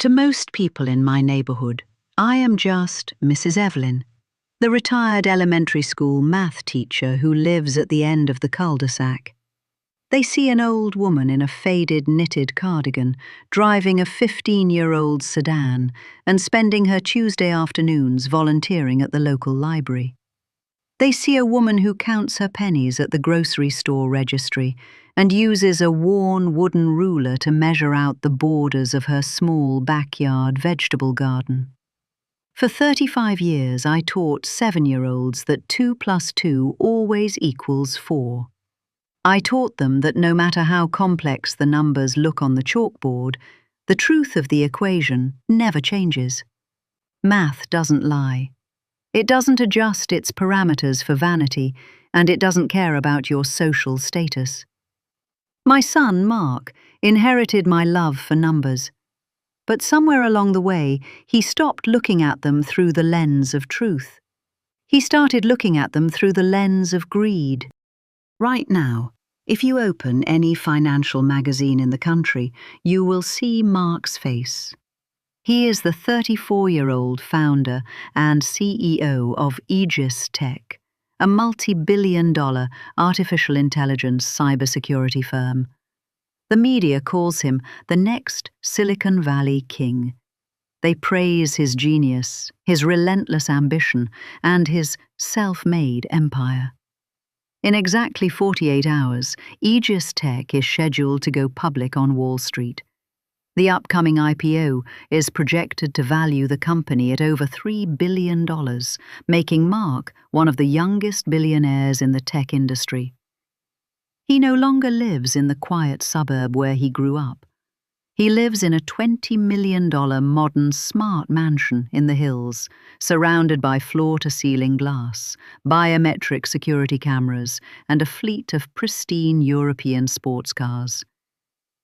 To most people in my neighborhood, I am just Mrs. Evelyn, the retired elementary school math teacher who lives at the end of the cul-de-sac. They see an old woman in a faded knitted cardigan, driving a 15-year-old sedan and spending her Tuesday afternoons volunteering at the local library. They see a woman who counts her pennies at the grocery store registry and uses a worn wooden ruler to measure out the borders of her small backyard vegetable garden. For 35 years, I taught 7-year-olds that 2 plus 2 always equals 4. I taught them that no matter how complex the numbers look on the chalkboard, the truth of the equation never changes. Math doesn't lie. It doesn't adjust its parameters for vanity, and it doesn't care about your social status. My son, Mark, inherited my love for numbers. But somewhere along the way, he stopped looking at them through the lens of truth. He started looking at them through the lens of greed. Right now, if you open any financial magazine in the country, you will see Mark's face. He is the 34-year-old founder and CEO of Aegis Tech, a multi-billion-dollar artificial intelligence cybersecurity firm. The media calls him the next Silicon Valley king. They praise his genius, his relentless ambition, and his self-made empire. In exactly 48 hours, Aegis Tech is scheduled to go public on Wall Street. The upcoming IPO is projected to value the company at over $3 billion, making Mark one of the youngest billionaires in the tech industry. He no longer lives in the quiet suburb where he grew up. He lives in a $20 million modern smart mansion in the hills, surrounded by floor-to-ceiling glass, biometric security cameras, and a fleet of pristine European sports cars.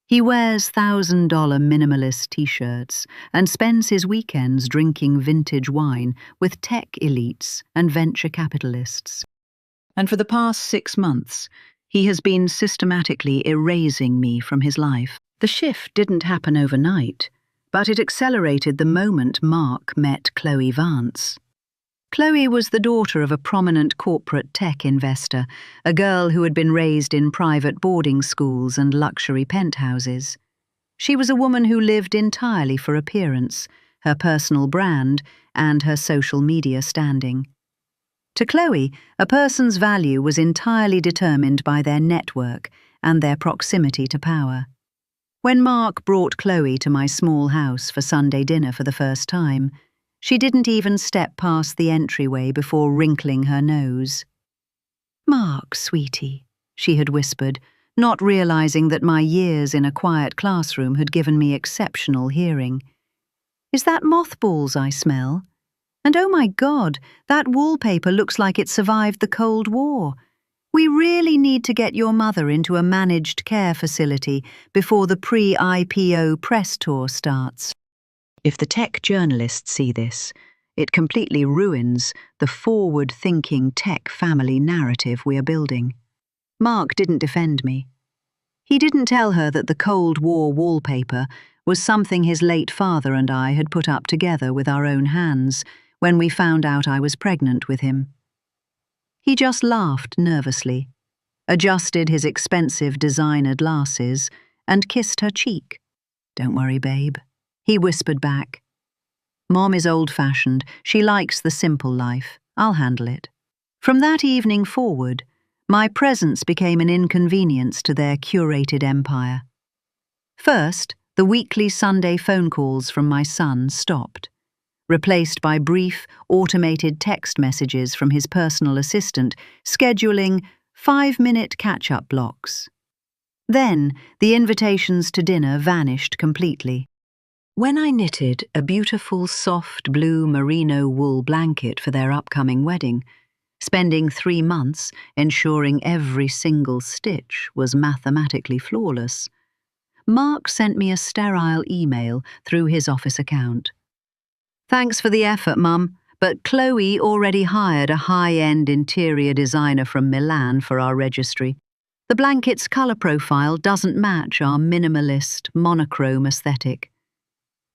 He wears $1,000 minimalist t-shirts and spends his weekends drinking vintage wine with tech elites and venture capitalists. And for the past 6 months, he has been systematically erasing me from his life. The shift didn't happen overnight, but it accelerated the moment Mark met Chloe Vance. Chloe was the daughter of a prominent corporate tech investor, a girl who had been raised in private boarding schools and luxury penthouses. She was a woman who lived entirely for appearance, her personal brand, and her social media standing. To Chloe, a person's value was entirely determined by their network and their proximity to power. When Mark brought Chloe to my small house for Sunday dinner for the first time, she didn't even step past the entryway before wrinkling her nose. "Mark, sweetie," she had whispered, not realizing that my years in a quiet classroom had given me exceptional hearing. "Is that mothballs I smell? And oh my God, that wallpaper looks like it survived the Cold War. We really need to get your mother into a managed care facility before the pre-IPO press tour starts." If the tech journalists see this, it completely ruins the forward-thinking tech family narrative we are building. Mark didn't defend me. He didn't tell her that the Cold War wallpaper was something his late father and I had put up together with our own hands when we found out I was pregnant with him. He just laughed nervously, adjusted his expensive designer glasses, and kissed her cheek. "Don't worry, babe," he whispered back. "Mom is old-fashioned. She likes the simple life. I'll handle it." From that evening forward, my presence became an inconvenience to their curated empire. First, the weekly Sunday phone calls from my son stopped, replaced by brief, automated text messages from his personal assistant scheduling 5-minute catch-up blocks. Then, the invitations to dinner vanished completely. When I knitted a beautiful soft blue merino wool blanket for their upcoming wedding, spending 3 months ensuring every single stitch was mathematically flawless, Mark sent me a sterile email through his office account. "Thanks for the effort, Mum, but Chloe already hired a high-end interior designer from Milan for our registry. The blanket's colour profile doesn't match our minimalist, monochrome aesthetic."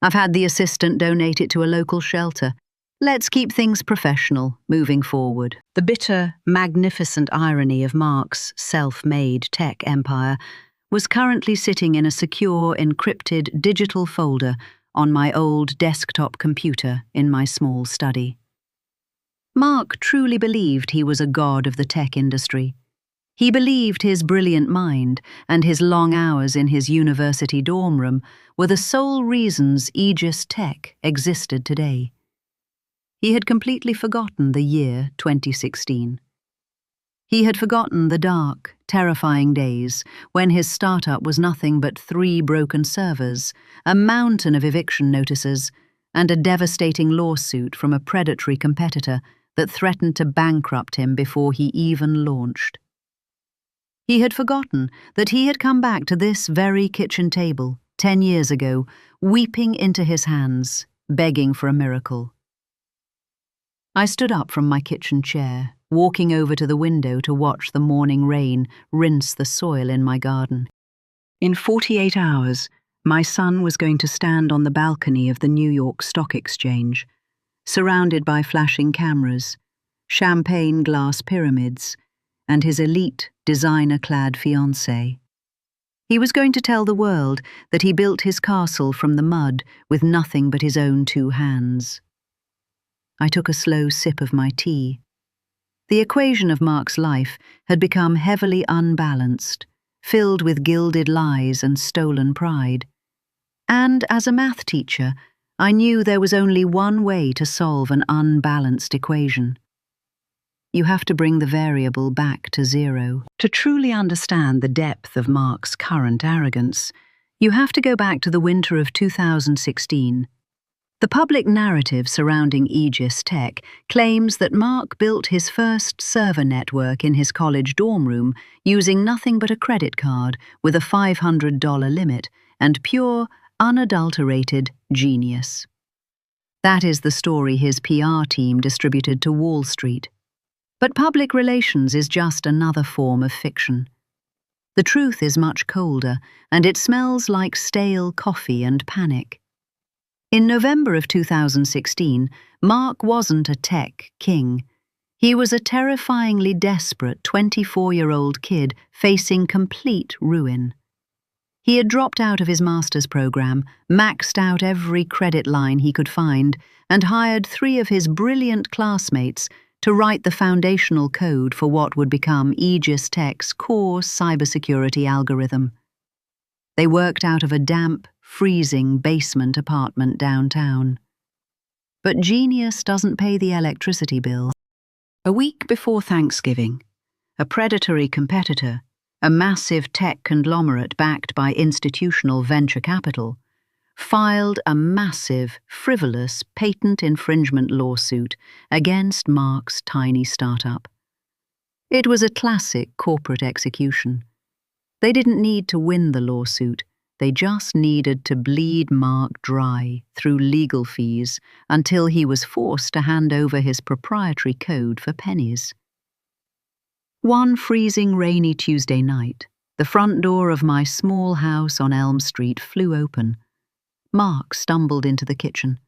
I've had the assistant donate it to a local shelter. Let's keep things professional, moving forward. The bitter, magnificent irony of Mark's self-made tech empire was currently sitting in a secure, encrypted digital folder on my old desktop computer in my small study. Mark truly believed he was a god of the tech industry. He believed his brilliant mind and his long hours in his university dorm room were the sole reasons Aegis Tech existed today. He had completely forgotten the year 2016. He had forgotten the dark, terrifying days when his startup was nothing but 3 broken servers, a mountain of eviction notices, and a devastating lawsuit from a predatory competitor that threatened to bankrupt him before he even launched. He had forgotten that he had come back to this very kitchen table 10 years ago, weeping into his hands, begging for a miracle. I stood up from my kitchen chair, walking over to the window to watch the morning rain rinse the soil in my garden. In 48 hours, my son was going to stand on the balcony of the New York Stock Exchange, surrounded by flashing cameras, champagne glass pyramids, and his elite, designer-clad fiancée. He was going to tell the world that he built his castle from the mud with nothing but his own 2 hands. I took a slow sip of my tea. The equation of Mark's life had become heavily unbalanced, filled with gilded lies and stolen pride. And as a math teacher, I knew there was only one way to solve an unbalanced equation. You have to bring the variable back to 0. To truly understand the depth of Mark's current arrogance, you have to go back to the winter of 2016. The public narrative surrounding Aegis Tech claims that Mark built his first server network in his college dorm room using nothing but a credit card with a $500 limit and pure, unadulterated genius. That is the story his PR team distributed to Wall Street. But public relations is just another form of fiction. The truth is much colder, and it smells like stale coffee and panic. In November of 2016, Mark wasn't a tech king. He was a terrifyingly desperate 24-year-old kid facing complete ruin. He had dropped out of his master's program, maxed out every credit line he could find, and hired 3 of his brilliant classmates to write the foundational code for what would become Aegis Tech's core cybersecurity algorithm. They worked out of a damp, freezing basement apartment downtown. But genius doesn't pay the electricity bill. A week before Thanksgiving, a predatory competitor, a massive tech conglomerate backed by institutional venture capital, filed a massive, frivolous patent infringement lawsuit against Mark's tiny startup. It was a classic corporate execution. They didn't need to win the lawsuit, they just needed to bleed Mark dry through legal fees until he was forced to hand over his proprietary code for pennies. One freezing rainy Tuesday night, the front door of my small house on Elm Street flew open. Mark stumbled into the kitchen.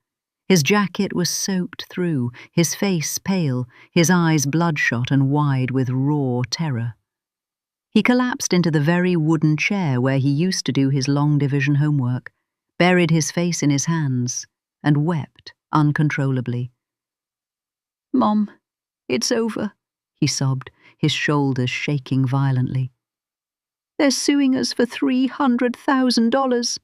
His jacket was soaked through, his face pale, his eyes bloodshot and wide with raw terror. He collapsed into the very wooden chair where he used to do his long division homework, buried his face in his hands, and wept uncontrollably. "Mom, it's over," he sobbed, his shoulders shaking violently. "They're suing us for $300,000.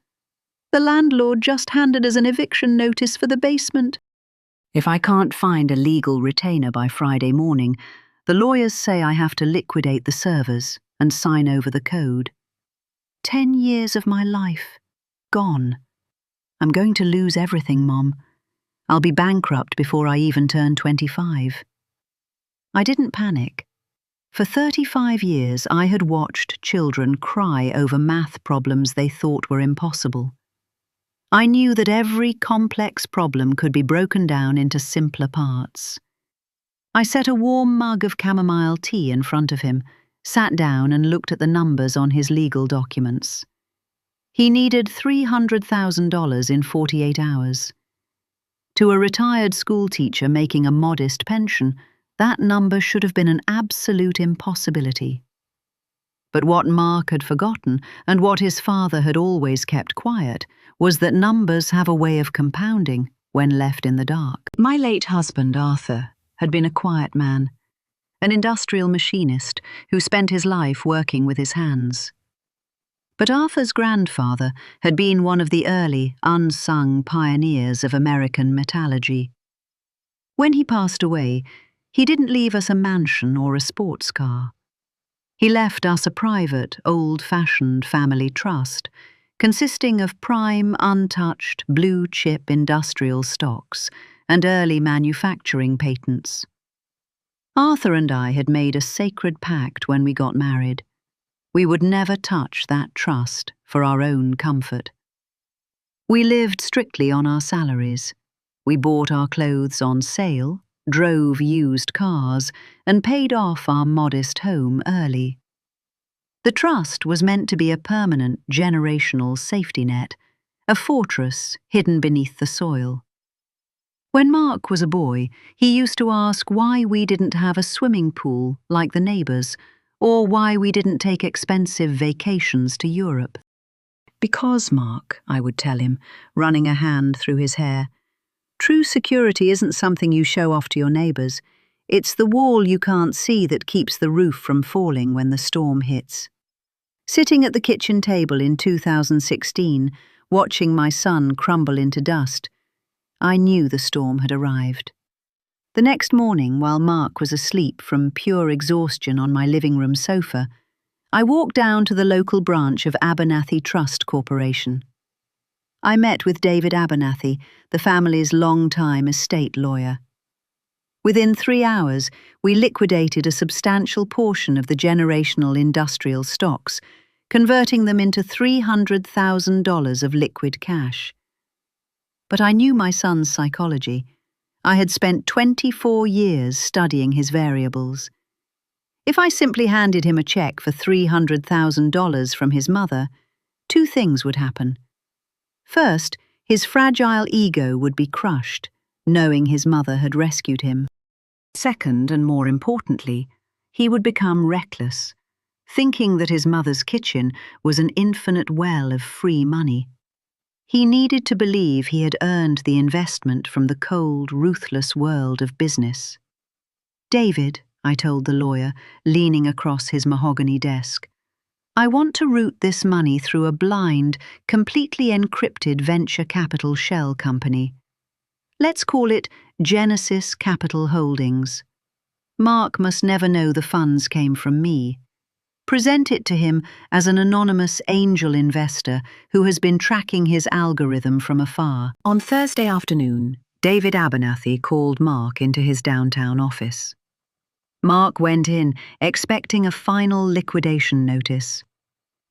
The landlord just handed us an eviction notice for the basement. If I can't find a legal retainer by Friday morning, the lawyers say I have to liquidate the servers and sign over the code. 10 years of my life, gone. I'm going to lose everything, Mom. I'll be bankrupt before I even turn 25. I didn't panic. For 35 years, I had watched children cry over math problems they thought were impossible. I knew that every complex problem could be broken down into simpler parts. I set a warm mug of chamomile tea in front of him, sat down and looked at the numbers on his legal documents. He needed $300,000 in 48 hours. To a retired schoolteacher making a modest pension, that number should have been an absolute impossibility. But what Mark had forgotten, and what his father had always kept quiet, was that numbers have a way of compounding when left in the dark. My late husband, Arthur, had been a quiet man, an industrial machinist who spent his life working with his hands. But Arthur's grandfather had been one of the early, unsung pioneers of American metallurgy. When he passed away, he didn't leave us a mansion or a sports car. He left us a private, old-fashioned family trust, consisting of prime, untouched, blue-chip industrial stocks and early manufacturing patents. Arthur and I had made a sacred pact when we got married. We would never touch that trust for our own comfort. We lived strictly on our salaries. We bought our clothes on sale, drove used cars, and paid off our modest home early. The trust was meant to be a permanent generational safety net, a fortress hidden beneath the soil. When Mark was a boy, he used to ask why we didn't have a swimming pool like the neighbours, or why we didn't take expensive vacations to Europe. Because, Mark, I would tell him, running a hand through his hair, true security isn't something you show off to your neighbours. It's the wall you can't see that keeps the roof from falling when the storm hits. Sitting at the kitchen table in 2016, watching my son crumble into dust, I knew the storm had arrived. The next morning, while Mark was asleep from pure exhaustion on my living room sofa, I walked down to the local branch of Abernathy Trust Corporation. I met with David Abernathy, the family's long-time estate lawyer. Within 3 hours, we liquidated a substantial portion of the generational industrial stocks, converting them into $300,000 of liquid cash. But I knew my son's psychology. I had spent 24 years studying his variables. If I simply handed him a check for $300,000 from his mother, two things would happen. First, his fragile ego would be crushed, knowing his mother had rescued him. Second, and more importantly, he would become reckless, thinking that his mother's kitchen was an infinite well of free money. He needed to believe he had earned the investment from the cold, ruthless world of business. "David," I told the lawyer, leaning across his mahogany desk, "I want to route this money through a blind, completely encrypted venture capital shell company. Let's call it Genesis Capital Holdings. Mark must never know the funds came from me. Present it to him as an anonymous angel investor who has been tracking his algorithm from afar." On Thursday afternoon, David Abernathy called Mark into his downtown office. Mark went in, expecting a final liquidation notice.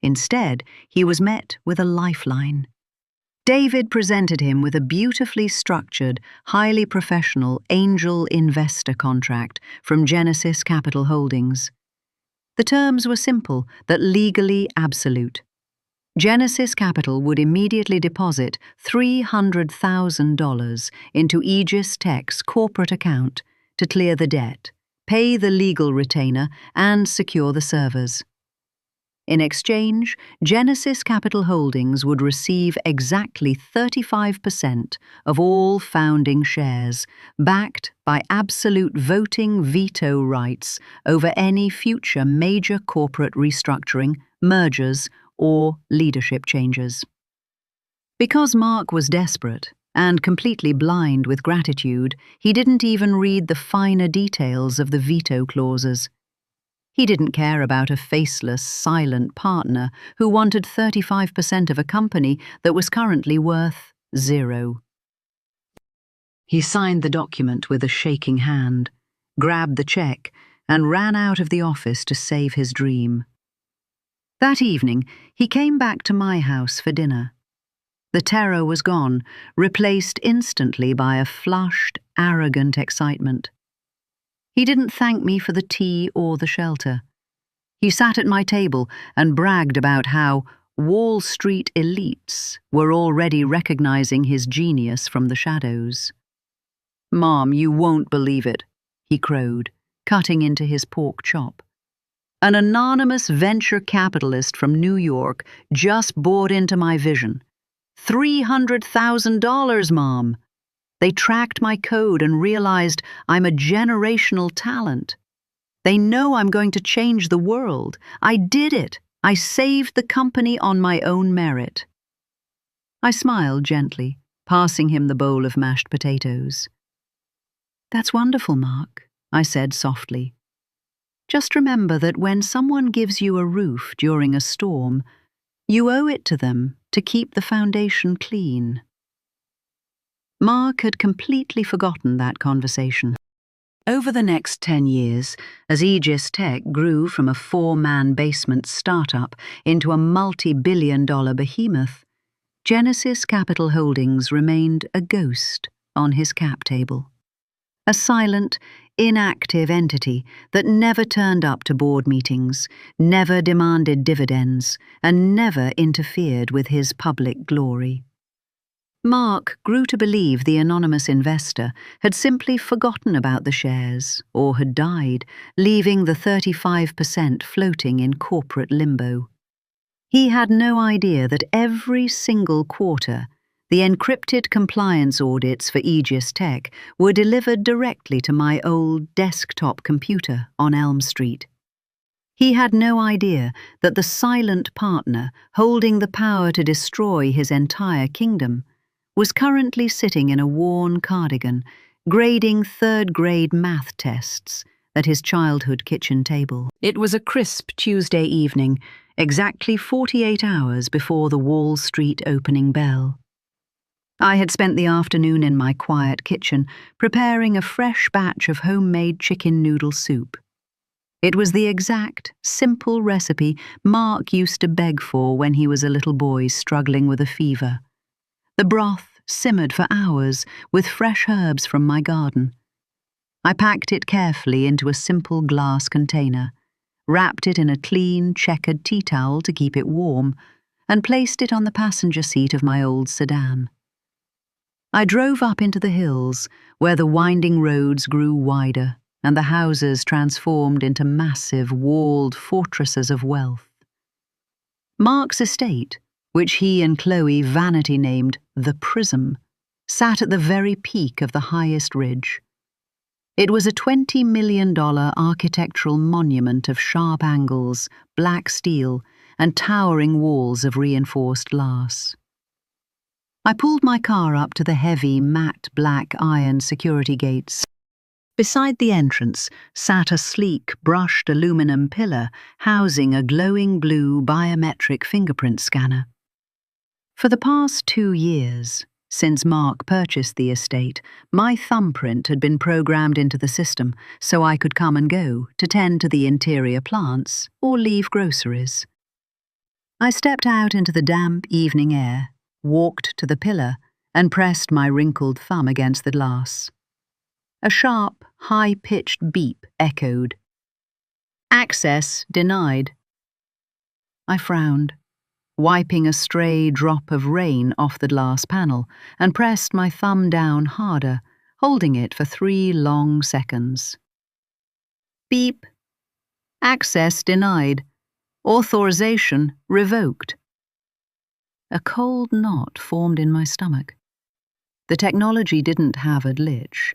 Instead, he was met with a lifeline. David presented him with a beautifully structured, highly professional angel investor contract from Genesis Capital Holdings. The terms were simple, but legally absolute. Genesis Capital would immediately deposit $300,000 into Aegis Tech's corporate account to clear the debt, pay the legal retainer, and secure the servers. In exchange, Genesis Capital Holdings would receive exactly 35% of all founding shares, backed by absolute voting veto rights over any future major corporate restructuring, mergers, or leadership changes. Because Mark was desperate and completely blind with gratitude, he didn't even read the finer details of the veto clauses. He didn't care about a faceless, silent partner who wanted 35% of a company that was currently worth $0. He signed the document with a shaking hand, grabbed the check, and ran out of the office to save his dream. That evening, he came back to my house for dinner. The terror was gone, replaced instantly by a flushed, arrogant excitement. He didn't thank me for the tea or the shelter. He sat at my table and bragged about how, Wall Street elites were already recognizing his genius from the shadows. "Mom, you won't believe it," he crowed, cutting into his pork chop. "An anonymous venture capitalist from New York just bought into my vision. $300,000, Mom. They tracked my code and realized I'm a generational talent. They know I'm going to change the world. I did it. I saved the company on my own merit." I smiled gently, passing him the bowl of mashed potatoes. "That's wonderful, Mark," I said softly. "Just remember that when someone gives you a roof during a storm, you owe it to them to keep the foundation clean." Mark had completely forgotten that conversation. Over the next 10 years, as Aegis Tech grew from a 4-man basement startup into a multi-billion-dollar behemoth, Genesis Capital Holdings remained a ghost on his cap table. A silent, inactive entity that never turned up to board meetings, never demanded dividends, and never interfered with his public glory. Mark grew to believe the anonymous investor had simply forgotten about the shares or had died, leaving the 35% floating in corporate limbo. He had no idea that every single quarter, the encrypted compliance audits for Aegis Tech were delivered directly to my old desktop computer on Elm Street. He had no idea that the silent partner holding the power to destroy his entire kingdom was currently sitting in a worn cardigan, grading third-grade math tests at his childhood kitchen table. It was a crisp Tuesday evening, exactly 48 hours before the Wall Street opening bell. I had spent the afternoon in my quiet kitchen preparing a fresh batch of homemade chicken noodle soup. It was the exact, simple recipe Mark used to beg for when he was a little boy struggling with a fever. The broth simmered for hours with fresh herbs from my garden. I packed it carefully into a simple glass container, wrapped it in a clean, checkered tea towel to keep it warm, and placed it on the passenger seat of my old sedan. I drove up into the hills, where the winding roads grew wider and the houses transformed into massive, walled fortresses of wealth. Mark's estate, which he and Chloe vanity named the Prism, sat at the very peak of the highest ridge. It was a $20 million architectural monument of sharp angles, black steel, and towering walls of reinforced glass. I pulled my car up to the heavy, matte black iron security gates. Beside the entrance sat a sleek, brushed aluminum pillar housing a glowing blue biometric fingerprint scanner. For the past 2 years, since Mark purchased the estate, my thumbprint had been programmed into the system so I could come and go to tend to the interior plants or leave groceries. I stepped out into the damp evening air, walked to the pillar, and pressed my wrinkled thumb against the glass. A sharp, high-pitched beep echoed. "Access denied." I frowned, wiping a stray drop of rain off the glass panel, and pressed my thumb down harder, holding it for 3 long seconds. Beep. Access denied. Authorization revoked. A cold knot formed in my stomach. The technology didn't have a glitch.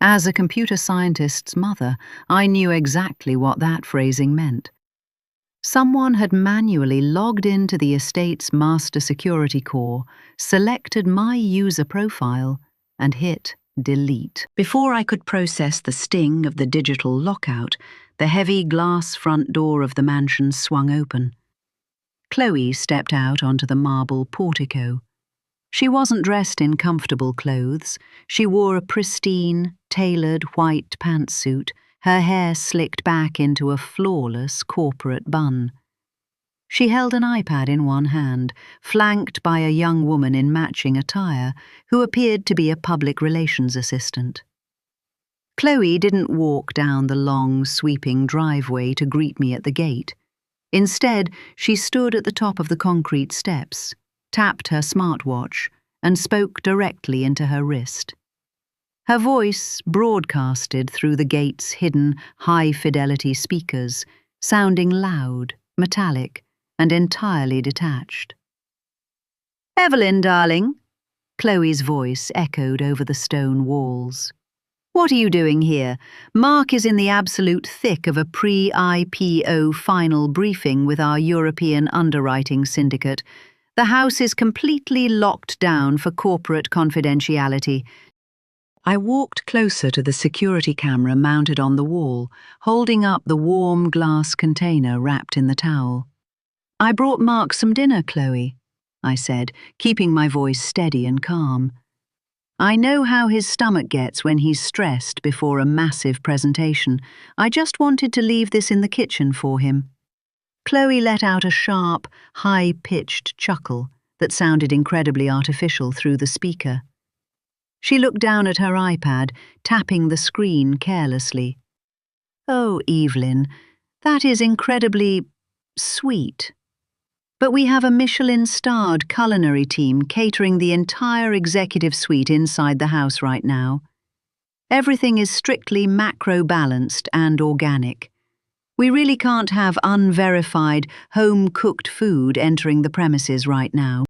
As a computer scientist's mother, I knew exactly what that phrasing meant. Someone had manually logged into the estate's master security core, selected my user profile, and hit delete. Before I could process the sting of the digital lockout, the heavy glass front door of the mansion swung open. Chloe stepped out onto the marble portico. She wasn't dressed in comfortable clothes. She wore a pristine, tailored white pantsuit, her hair slicked back into a flawless corporate bun. She held an iPad in one hand, flanked by a young woman in matching attire who appeared to be a public relations assistant. Chloe didn't walk down the long, sweeping driveway to greet me at the gate. Instead, she stood at the top of the concrete steps, tapped her smartwatch, and spoke directly into her wrist. Her voice broadcasted through the gate's hidden, high-fidelity speakers, sounding loud, metallic, and entirely detached. "Evelyn, darling," Chloe's voice echoed over the stone walls. "What are you doing here? Mark is in the absolute thick of a pre-IPO final briefing with our European underwriting syndicate. The house is completely locked down for corporate confidentiality." I walked closer to the security camera mounted on the wall, holding up the warm glass container wrapped in the towel. "I brought Mark some dinner, Chloe," I said, keeping my voice steady and calm. "I know how his stomach gets when he's stressed before a massive presentation. I just wanted to leave this in the kitchen for him." Chloe let out a sharp, high-pitched chuckle that sounded incredibly artificial through the speaker. She looked down at her iPad, tapping the screen carelessly. "Oh, Evelyn, that is incredibly sweet. But we have a Michelin-starred culinary team catering the entire executive suite inside the house right now. Everything is strictly macro-balanced and organic. We really can't have unverified, home-cooked food entering the premises right now.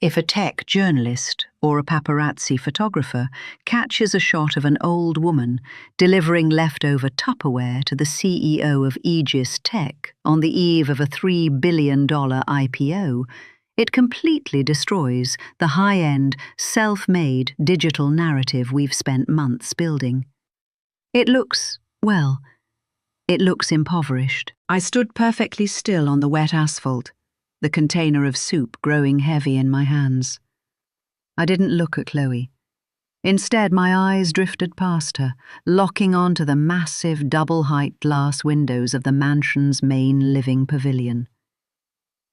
If a tech journalist or a paparazzi photographer catches a shot of an old woman delivering leftover Tupperware to the CEO of Aegis Tech on the eve of a $3 billion IPO, it completely destroys the high-end, self-made digital narrative we've spent months building. It looks impoverished. I stood perfectly still on the wet asphalt, the container of soup growing heavy in my hands. I didn't look at Chloe. Instead, my eyes drifted past her, locking onto the massive double-height glass windows of the mansion's main living pavilion.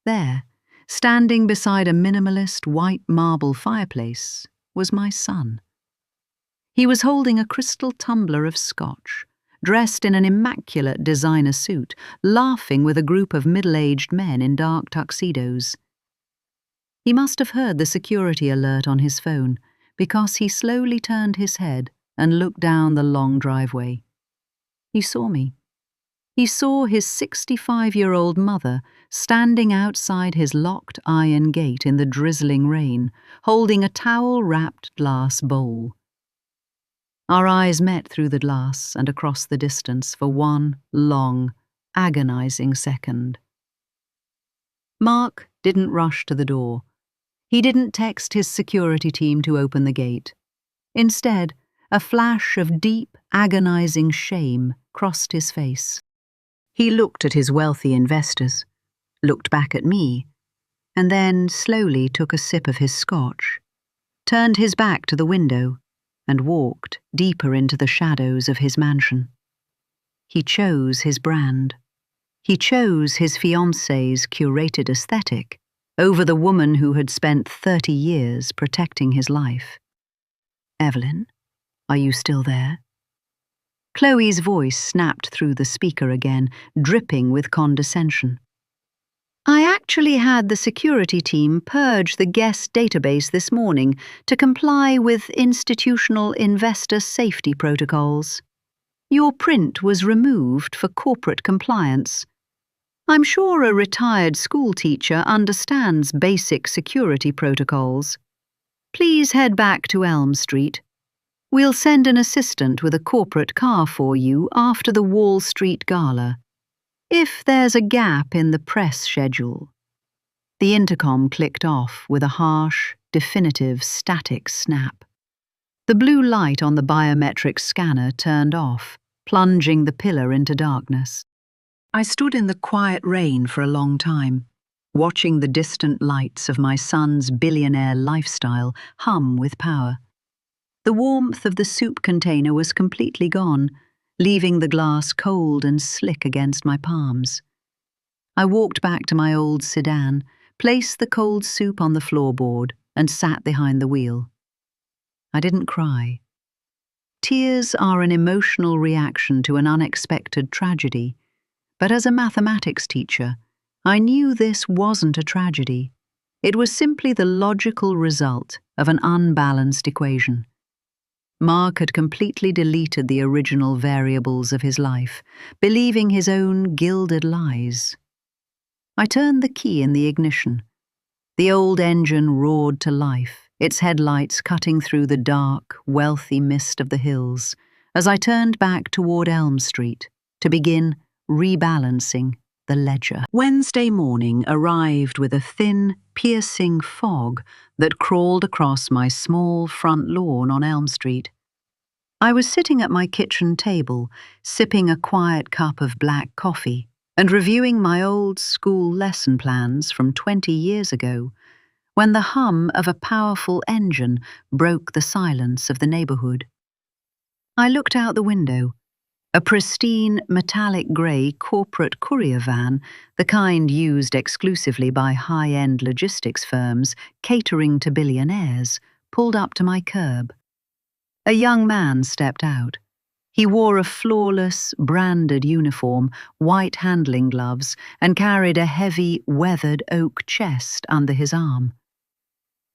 There, standing beside a minimalist white marble fireplace, was my son. He was holding a crystal tumbler of scotch, dressed in an immaculate designer suit, laughing with a group of middle-aged men in dark tuxedos. He must have heard the security alert on his phone, because he slowly turned his head and looked down the long driveway. He saw me. He saw his 65-year-old mother standing outside his locked iron gate in the drizzling rain, holding a towel-wrapped glass bowl. Our eyes met through the glass and across the distance for one long, agonizing second. Mark didn't rush to the door. He didn't text his security team to open the gate. Instead, a flash of deep, agonizing shame crossed his face. He looked at his wealthy investors, looked back at me, and then slowly took a sip of his scotch, turned his back to the window, and walked deeper into the shadows of his mansion. He chose his brand. He chose his fiancée's curated aesthetic over the woman who had spent 30 years protecting his life. "Evelyn, are you still there?" Chloe's voice snapped through the speaker again, dripping with condescension. "I actually had the security team purge the guest database this morning to comply with institutional investor safety protocols. Your print was removed for corporate compliance. I'm sure a retired schoolteacher understands basic security protocols. Please head back to Elm Street. We'll send an assistant with a corporate car for you after the Wall Street Gala. If there's a gap in the press schedule." The intercom clicked off with a harsh, definitive static snap. The blue light on the biometric scanner turned off, plunging the pillar into darkness. I stood in the quiet rain for a long time, watching the distant lights of my son's billionaire lifestyle hum with power. The warmth of the soup container was completely gone, leaving the glass cold and slick against my palms. I walked back to my old sedan, placed the cold soup on the floorboard, and sat behind the wheel. I didn't cry. Tears are an emotional reaction to an unexpected tragedy, but as a mathematics teacher, I knew this wasn't a tragedy. It was simply the logical result of an unbalanced equation. Mark had completely deleted the original variables of his life, believing his own gilded lies. I turned the key in the ignition. The old engine roared to life, its headlights cutting through the dark, wealthy mist of the hills, as I turned back toward Elm Street to begin rebalancing the ledger. Wednesday morning arrived with a thin, piercing fog that crawled across my small front lawn on Elm Street. I was sitting at my kitchen table, sipping a quiet cup of black coffee and reviewing my old school lesson plans from 20 years ago, when the hum of a powerful engine broke the silence of the neighborhood. I looked out the window. A pristine, metallic grey corporate courier van, the kind used exclusively by high-end logistics firms catering to billionaires, pulled up to my curb. A young man stepped out. He wore a flawless, branded uniform, white handling gloves, and carried a heavy, weathered oak chest under his arm.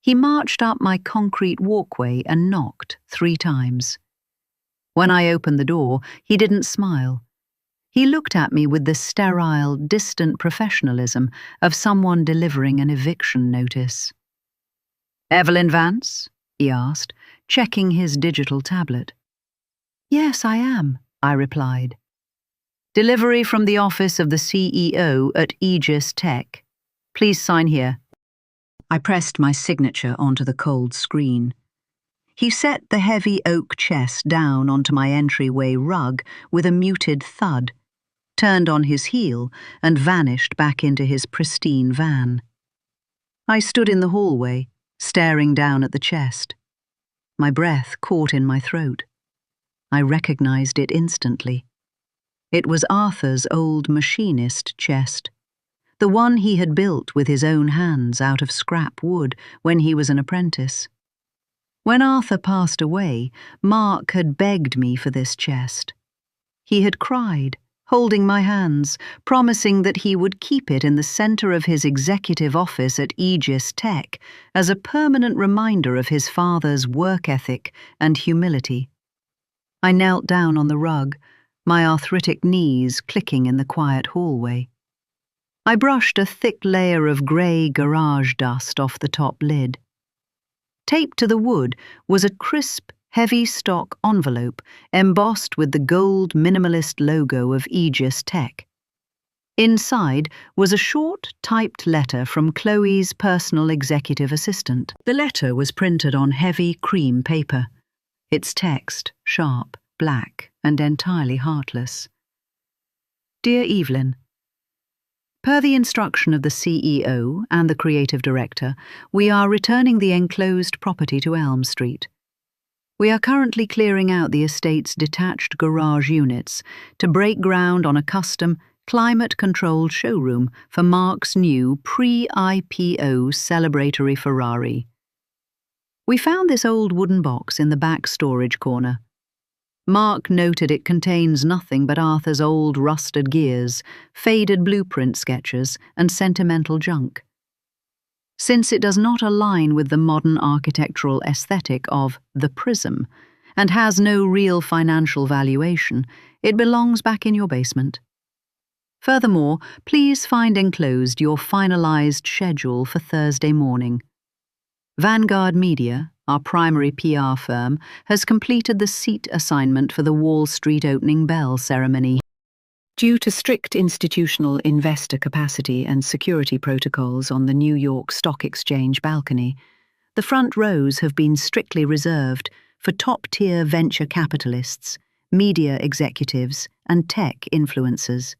He marched up my concrete walkway and knocked 3 times. When I opened the door, he didn't smile. He looked at me with the sterile, distant professionalism of someone delivering an eviction notice. "Evelyn Vance?" he asked, checking his digital tablet. "Yes, I am," I replied. "Delivery from the office of the CEO at Aegis Tech. Please sign here." I pressed my signature onto the cold screen. He set the heavy oak chest down onto my entryway rug with a muted thud, turned on his heel, and vanished back into his pristine van. I stood in the hallway, staring down at the chest. My breath caught in my throat. I recognized it instantly. It was Arthur's old machinist chest, the one he had built with his own hands out of scrap wood when he was an apprentice. When Arthur passed away, Mark had begged me for this chest. He had cried, holding my hands, promising that he would keep it in the center of his executive office at Aegis Tech as a permanent reminder of his father's work ethic and humility. I knelt down on the rug, my arthritic knees clicking in the quiet hallway. I brushed a thick layer of grey garage dust off the top lid. Taped to the wood was a crisp, heavy stock envelope embossed with the gold minimalist logo of Aegis Tech. Inside was a short, typed letter from Chloe's personal executive assistant. The letter was printed on heavy cream paper, its text sharp, black, and entirely heartless. Dear Evelyn, per the instruction of the CEO and the creative director, we are returning the enclosed property to Elm Street. We are currently clearing out the estate's detached garage units to break ground on a custom, climate-controlled showroom for Mark's new pre-IPO celebratory Ferrari. We found this old wooden box in the back storage corner. Mark noted it contains nothing but Arthur's old rusted gears, faded blueprint sketches, and sentimental junk. Since it does not align with the modern architectural aesthetic of the Prism and has no real financial valuation, it belongs back in your basement. Furthermore, please find enclosed your finalized schedule for Thursday morning. Vanguard Media, our primary PR firm, has completed the seat assignment for the Wall Street opening bell ceremony. Due to strict institutional investor capacity and security protocols on the New York Stock Exchange balcony, the front rows have been strictly reserved for top-tier venture capitalists, media executives, and tech influencers.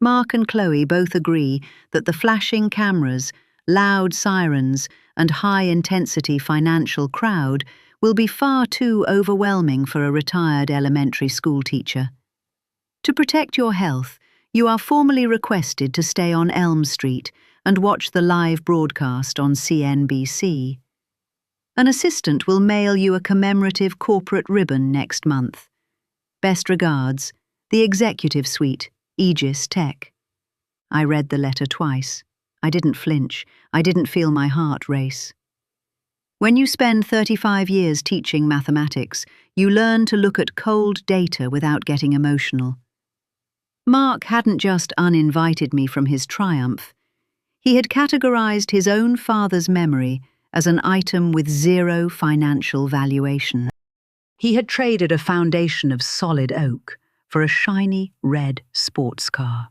Mark and Chloe both agree that the flashing cameras, loud sirens, and high-intensity financial crowd will be far too overwhelming for a retired elementary school teacher. To protect your health, you are formally requested to stay on Elm Street and watch the live broadcast on CNBC. An assistant will mail you a commemorative corporate ribbon next month. Best regards, the Executive Suite, Aegis Tech. I read the letter twice. I didn't flinch. I didn't feel my heart race. When you spend 35 years teaching mathematics, you learn to look at cold data without getting emotional. Mark hadn't just uninvited me from his triumph. He had categorized his own father's memory as an item with zero financial valuation. He had traded a foundation of solid oak for a shiny red sports car.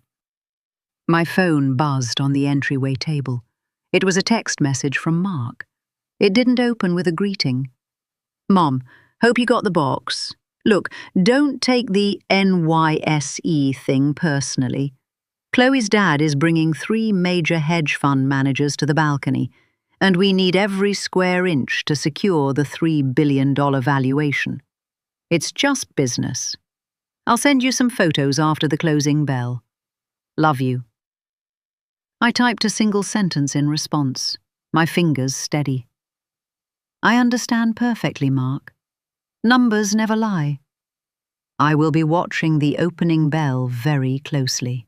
My phone buzzed on the entryway table. It was a text message from Mark. It didn't open with a greeting. "Mom, hope you got the box. Look, don't take the NYSE thing personally. Chloe's dad is bringing 3 major hedge fund managers to the balcony, and we need every square inch to secure the $3 billion valuation. It's just business. I'll send you some photos after the closing bell. Love you." I typed a single sentence in response, my fingers steady. "I understand perfectly, Mark. Numbers never lie. I will be watching the opening bell very closely."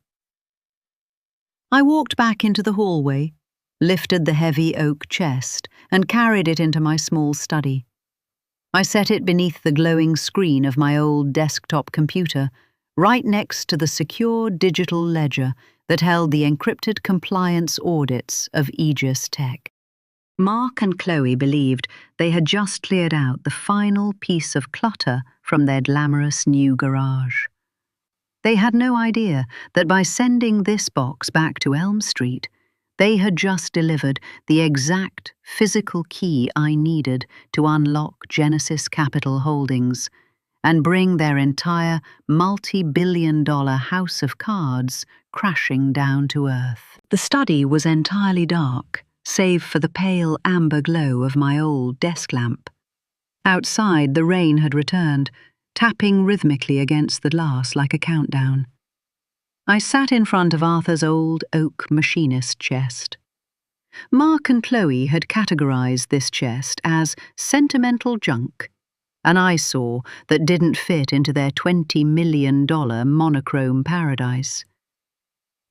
I walked back into the hallway, lifted the heavy oak chest, and carried it into my small study. I set it beneath the glowing screen of my old desktop computer, right next to the secure digital ledger that held the encrypted compliance audits of Aegis Tech. Mark and Chloe believed they had just cleared out the final piece of clutter from their glamorous new garage. They had no idea that by sending this box back to Elm Street, they had just delivered the exact physical key I needed to unlock Genesis Capital Holdings and bring their entire multi-billion-dollar house of cards crashing down to earth. The study was entirely dark, save for the pale amber glow of my old desk lamp. Outside, the rain had returned, tapping rhythmically against the glass like a countdown. I sat in front of Arthur's old oak machinist chest. Mark and Chloe had categorized this chest as sentimental junk, an eyesore that didn't fit into their $20 million monochrome paradise.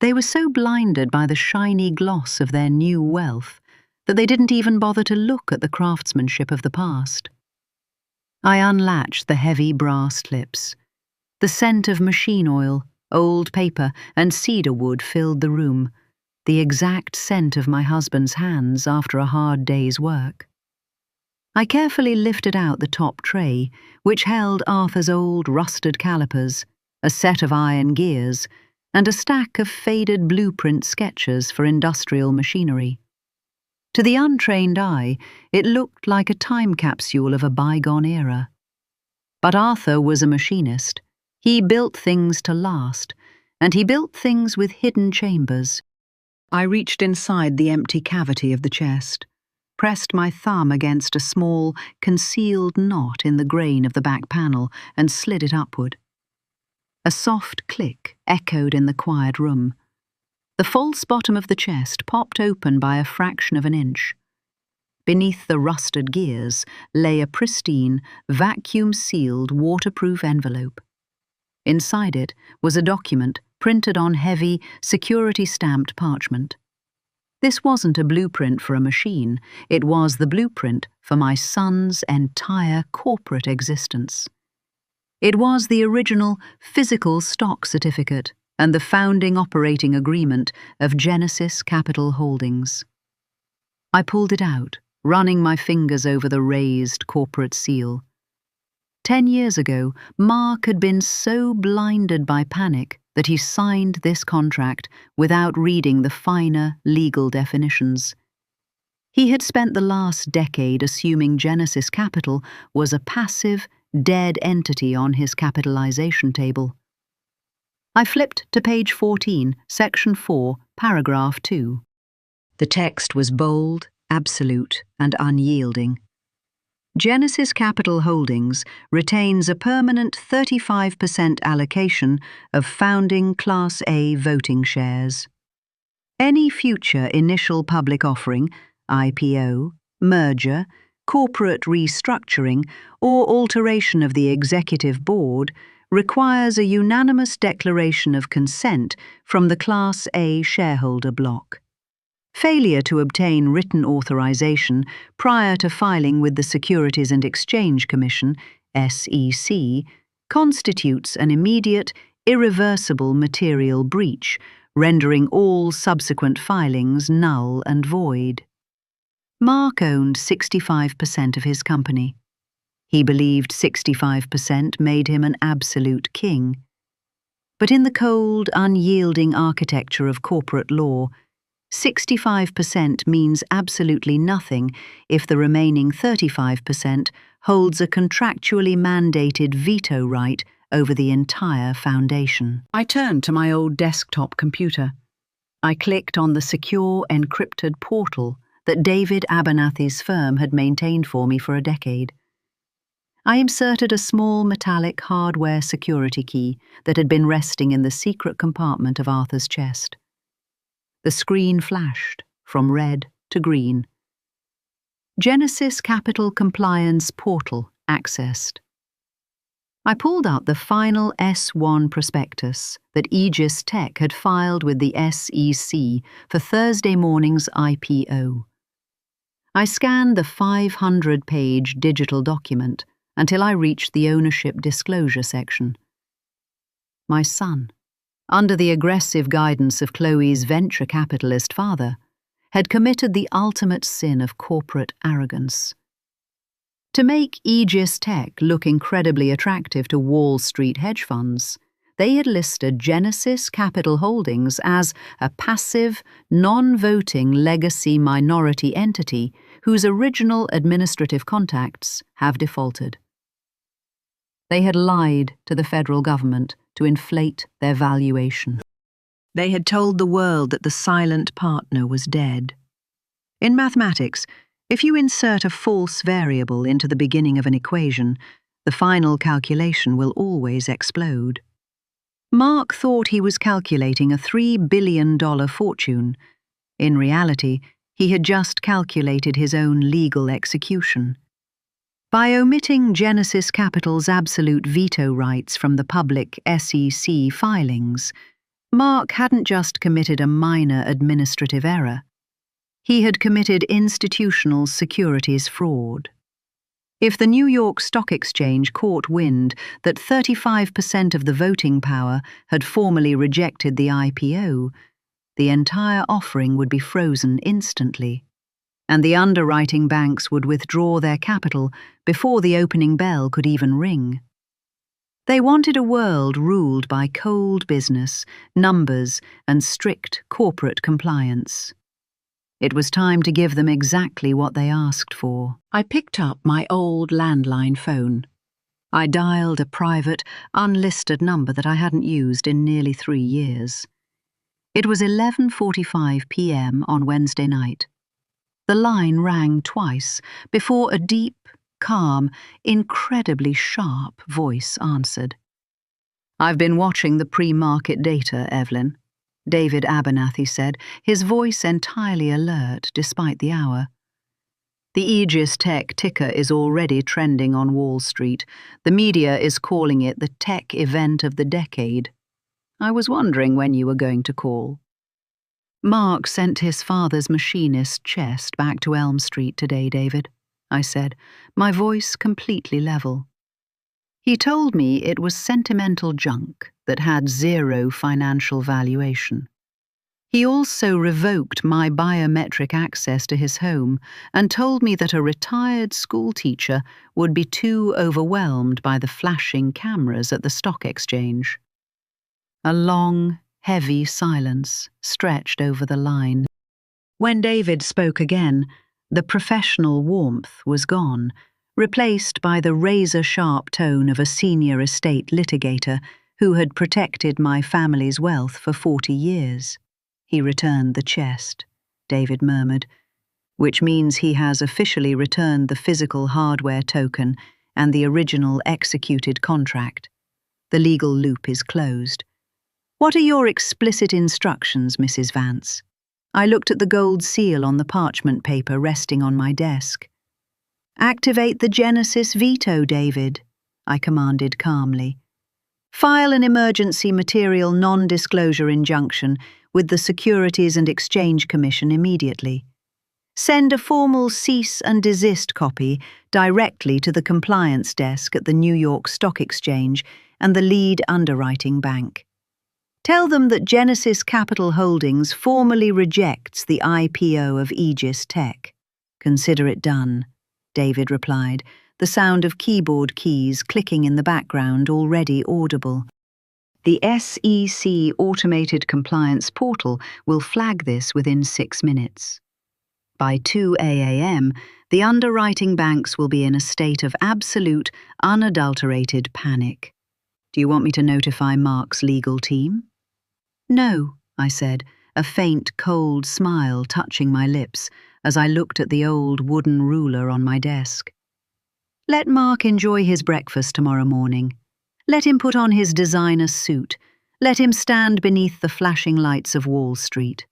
They were so blinded by the shiny gloss of their new wealth that they didn't even bother to look at the craftsmanship of the past. I unlatched the heavy brass clips. The scent of machine oil, old paper, and cedar wood filled the room, the exact scent of my husband's hands after a hard day's work. I carefully lifted out the top tray, which held Arthur's old rusted calipers, a set of iron gears, and a stack of faded blueprint sketches for industrial machinery. To the untrained eye, it looked like a time capsule of a bygone era. But Arthur was a machinist. He built things to last, and he built things with hidden chambers. I reached inside the empty cavity of the chest, pressed my thumb against a small, concealed knot in the grain of the back panel, and slid it upward. A soft click echoed in the quiet room. The false bottom of the chest popped open by a fraction of an inch. Beneath the rusted gears lay a pristine, vacuum-sealed, waterproof envelope. Inside it was a document printed on heavy, security-stamped parchment. This wasn't a blueprint for a machine, it was the blueprint for my son's entire corporate existence. It was the original physical stock certificate and the founding operating agreement of Genesis Capital Holdings. I pulled it out, running my fingers over the raised corporate seal. 10 years ago, Mark had been so blinded by panic that he signed this contract without reading the finer legal definitions. He had spent the last decade assuming Genesis Capital was a passive, dead entity on his capitalization table. I flipped to page 14, section 4, paragraph 2. The text was bold, absolute, and unyielding. Genesis Capital Holdings retains a permanent 35% allocation of founding Class A voting shares. Any future initial public offering, IPO, merger, corporate restructuring, or alteration of the executive board requires a unanimous declaration of consent from the Class A shareholder block. Failure to obtain written authorization prior to filing with the Securities and Exchange Commission, SEC, constitutes an immediate, irreversible material breach, rendering all subsequent filings null and void. Mark owned 65% of his company. He believed 65% made him an absolute king. But in the cold, unyielding architecture of corporate law, 65% means absolutely nothing if the remaining 35% holds a contractually mandated veto right over the entire foundation. I turned to my old desktop computer. I clicked on the secure, encrypted portal that David Abernathy's firm had maintained for me for a decade. I inserted a small metallic hardware security key that had been resting in the secret compartment of Arthur's chest. The screen flashed from red to green. Genesis Capital Compliance Portal accessed. I pulled out the final S1 prospectus that Aegis Tech had filed with the SEC for Thursday morning's IPO. I scanned the 500-page digital document until I reached the ownership disclosure section. My son, under the aggressive guidance of Chloe's venture capitalist father, had committed the ultimate sin of corporate arrogance. To make Aegis Tech look incredibly attractive to Wall Street hedge funds, they had listed Genesis Capital Holdings as a passive, non-voting legacy minority entity whose original administrative contacts have defaulted. They had lied to the federal government to inflate their valuation. They had told the world that the silent partner was dead. In mathematics, if you insert a false variable into the beginning of an equation, the final calculation will always explode. Mark thought he was calculating a $3 billion fortune. In reality, he had just calculated his own legal execution. By omitting Genesis Capital's absolute veto rights from the public SEC filings, Mark hadn't just committed a minor administrative error. He had committed institutional securities fraud. If the New York Stock Exchange caught wind that 35% of the voting power had formally rejected the IPO, the entire offering would be frozen instantly, and the underwriting banks would withdraw their capital before the opening bell could even ring. They wanted a world ruled by cold business, numbers, and strict corporate compliance. It was time to give them exactly what they asked for. I picked up my old landline phone. I dialed a private, unlisted number that I hadn't used in nearly 3 years. It was 11:45 p.m. on Wednesday night. The line rang twice before a deep, calm, incredibly sharp voice answered. "I've been watching the pre-market data, Evelyn," David Abernathy said, his voice entirely alert despite the hour. "The Aegis Tech ticker is already trending on Wall Street. The media is calling it the tech event of the decade. I was wondering when you were going to call." "Mark sent his father's machinist chest back to Elm Street today, David," I said, my voice completely level. "He told me it was sentimental junk that had zero financial valuation. He also revoked my biometric access to his home and told me that a retired schoolteacher would be too overwhelmed by the flashing cameras at the stock exchange." A long, heavy silence stretched over the line. When David spoke again, the professional warmth was gone, replaced by the razor-sharp tone of a senior estate litigator who had protected my family's wealth for 40 years. "He returned the chest," David murmured, "which means he has officially returned the physical hardware token and the original executed contract. The legal loop is closed. What are your explicit instructions, Mrs. Vance?" I looked at the gold seal on the parchment paper resting on my desk. "Activate the Genesis veto, David," I commanded calmly. File an emergency material non-disclosure injunction with the Securities and Exchange Commission immediately. Send a formal cease and desist copy directly to the compliance desk at the New York Stock Exchange and the lead underwriting bank. Tell them that Genesis Capital Holdings formally rejects the IPO of Aegis Tech. Consider it done, David replied, the sound of keyboard keys clicking in the background already audible. The SEC automated compliance portal will flag this within 6 minutes. By 2 a.m., the underwriting banks will be in a state of absolute, unadulterated panic. Do you want me to notify Mark's legal team? No, I said, a faint, cold smile touching my lips as I looked at the old wooden ruler on my desk. Let Mark enjoy his breakfast tomorrow morning. Let him put on his designer suit. Let him stand beneath the flashing lights of Wall Street.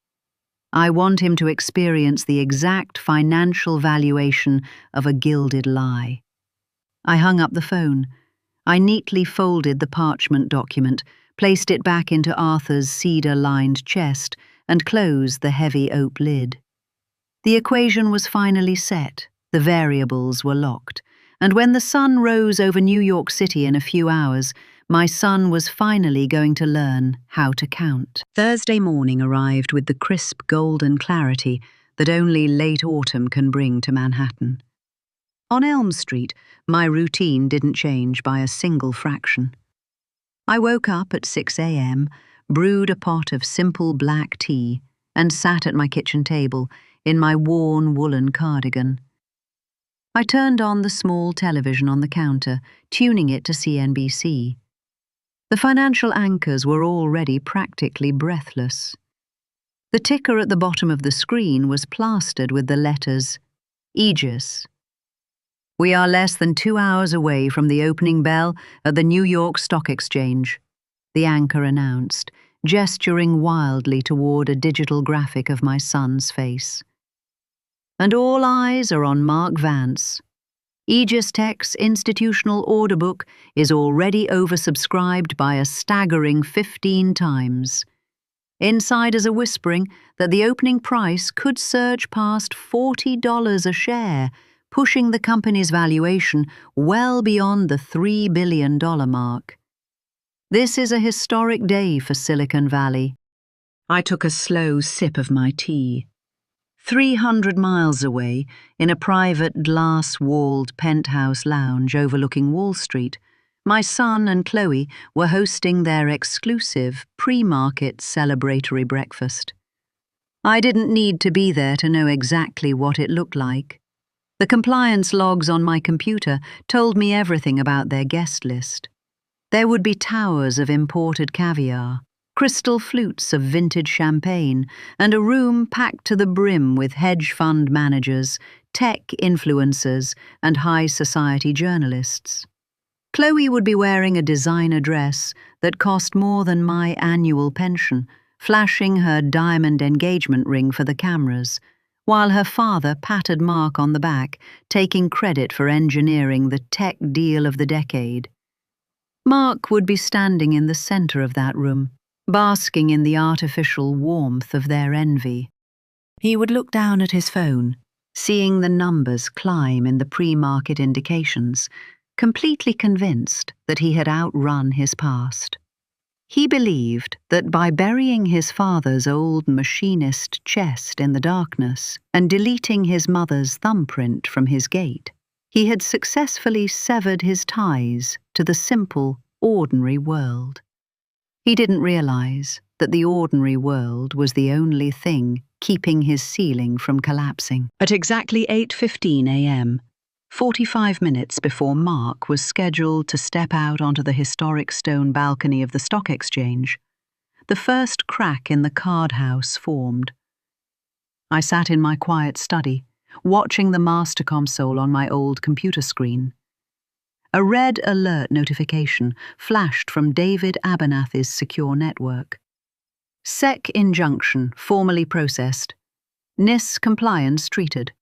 I want him to experience the exact financial valuation of a gilded lie. I hung up the phone. I neatly folded the parchment document, placed it back into Arthur's cedar-lined chest, and closed the heavy oak lid. The equation was finally set, the variables were locked, and when the sun rose over New York City in a few hours, my son was finally going to learn how to count. Thursday morning arrived with the crisp golden clarity that only late autumn can bring to Manhattan. On Elm Street, my routine didn't change by a single fraction. I woke up at 6 a.m., brewed a pot of simple black tea, and sat at my kitchen table in my worn woolen cardigan. I turned on the small television on the counter, tuning it to CNBC. The financial anchors were already practically breathless. The ticker at the bottom of the screen was plastered with the letters Aegis. We are less than 2 hours away from the opening bell at the New York Stock Exchange, the anchor announced, gesturing wildly toward a digital graphic of my son's face. And all eyes are on Mark Vance. Aegis Tech's institutional order book is already oversubscribed by a staggering 15 times. Insiders are whispering that the opening price could surge past $40 a share, pushing the company's valuation well beyond the $3 billion mark. This is a historic day for Silicon Valley. I took a slow sip of my tea. 300 miles away, in a private glass-walled penthouse lounge overlooking Wall Street, my son and Chloe were hosting their exclusive pre-market celebratory breakfast. I didn't need to be there to know exactly what it looked like. The compliance logs on my computer told me everything about their guest list. There would be towers of imported caviar, crystal flutes of vintage champagne, and a room packed to the brim with hedge fund managers, tech influencers, and high society journalists. Chloe would be wearing a designer dress that cost more than my annual pension, flashing her diamond engagement ring for the cameras, while her father patted Mark on the back, taking credit for engineering the tech deal of the decade. Mark would be standing in the center of that room, basking in the artificial warmth of their envy. He would look down at his phone, seeing the numbers climb in the pre-market indications, completely convinced that he had outrun his past. He believed that by burying his father's old machinist chest in the darkness and deleting his mother's thumbprint from his gate, he had successfully severed his ties to the simple, ordinary world. He didn't realize that the ordinary world was the only thing keeping his ceiling from collapsing. At exactly 8:15 a.m., 45 minutes before Mark was scheduled to step out onto the historic stone balcony of the stock exchange, the first crack in the card house formed. I sat in my quiet study, watching the master console on my old computer screen. A red alert notification flashed from David Abernathy's secure network. SEC injunction formally processed. NIS compliance treated.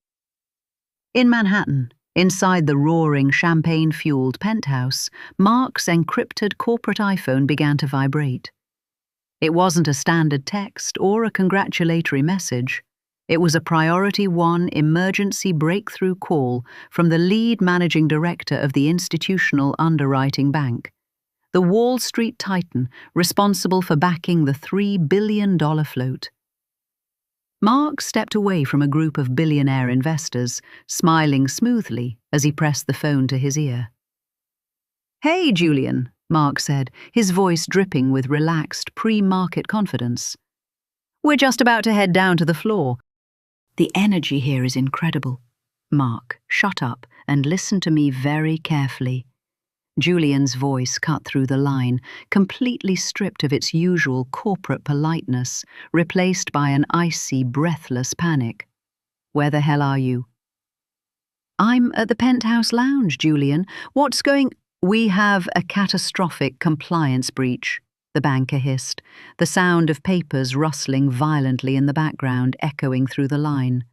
In Manhattan, Inside the roaring, champagne-fueled penthouse, Mark's encrypted corporate iPhone began to vibrate. It wasn't a standard text or a congratulatory message. It was a Priority 1 emergency breakthrough call from the lead managing director of the institutional underwriting bank, the Wall Street titan responsible for backing the $3 billion float. Mark stepped away from a group of billionaire investors, smiling smoothly as he pressed the phone to his ear. "Hey, Julian," Mark said, his voice dripping with relaxed pre-market confidence. "We're just about to head down to the floor. The energy here is incredible." "Mark, shut up and listen to me very carefully." Julian's voice cut through the line, completely stripped of its usual corporate politeness, replaced by an icy, breathless panic. "Where the hell are you?" "I'm at the penthouse lounge, Julian. What's going—" "We have a catastrophic compliance breach," the banker hissed, the sound of papers rustling violently in the background echoing through the line.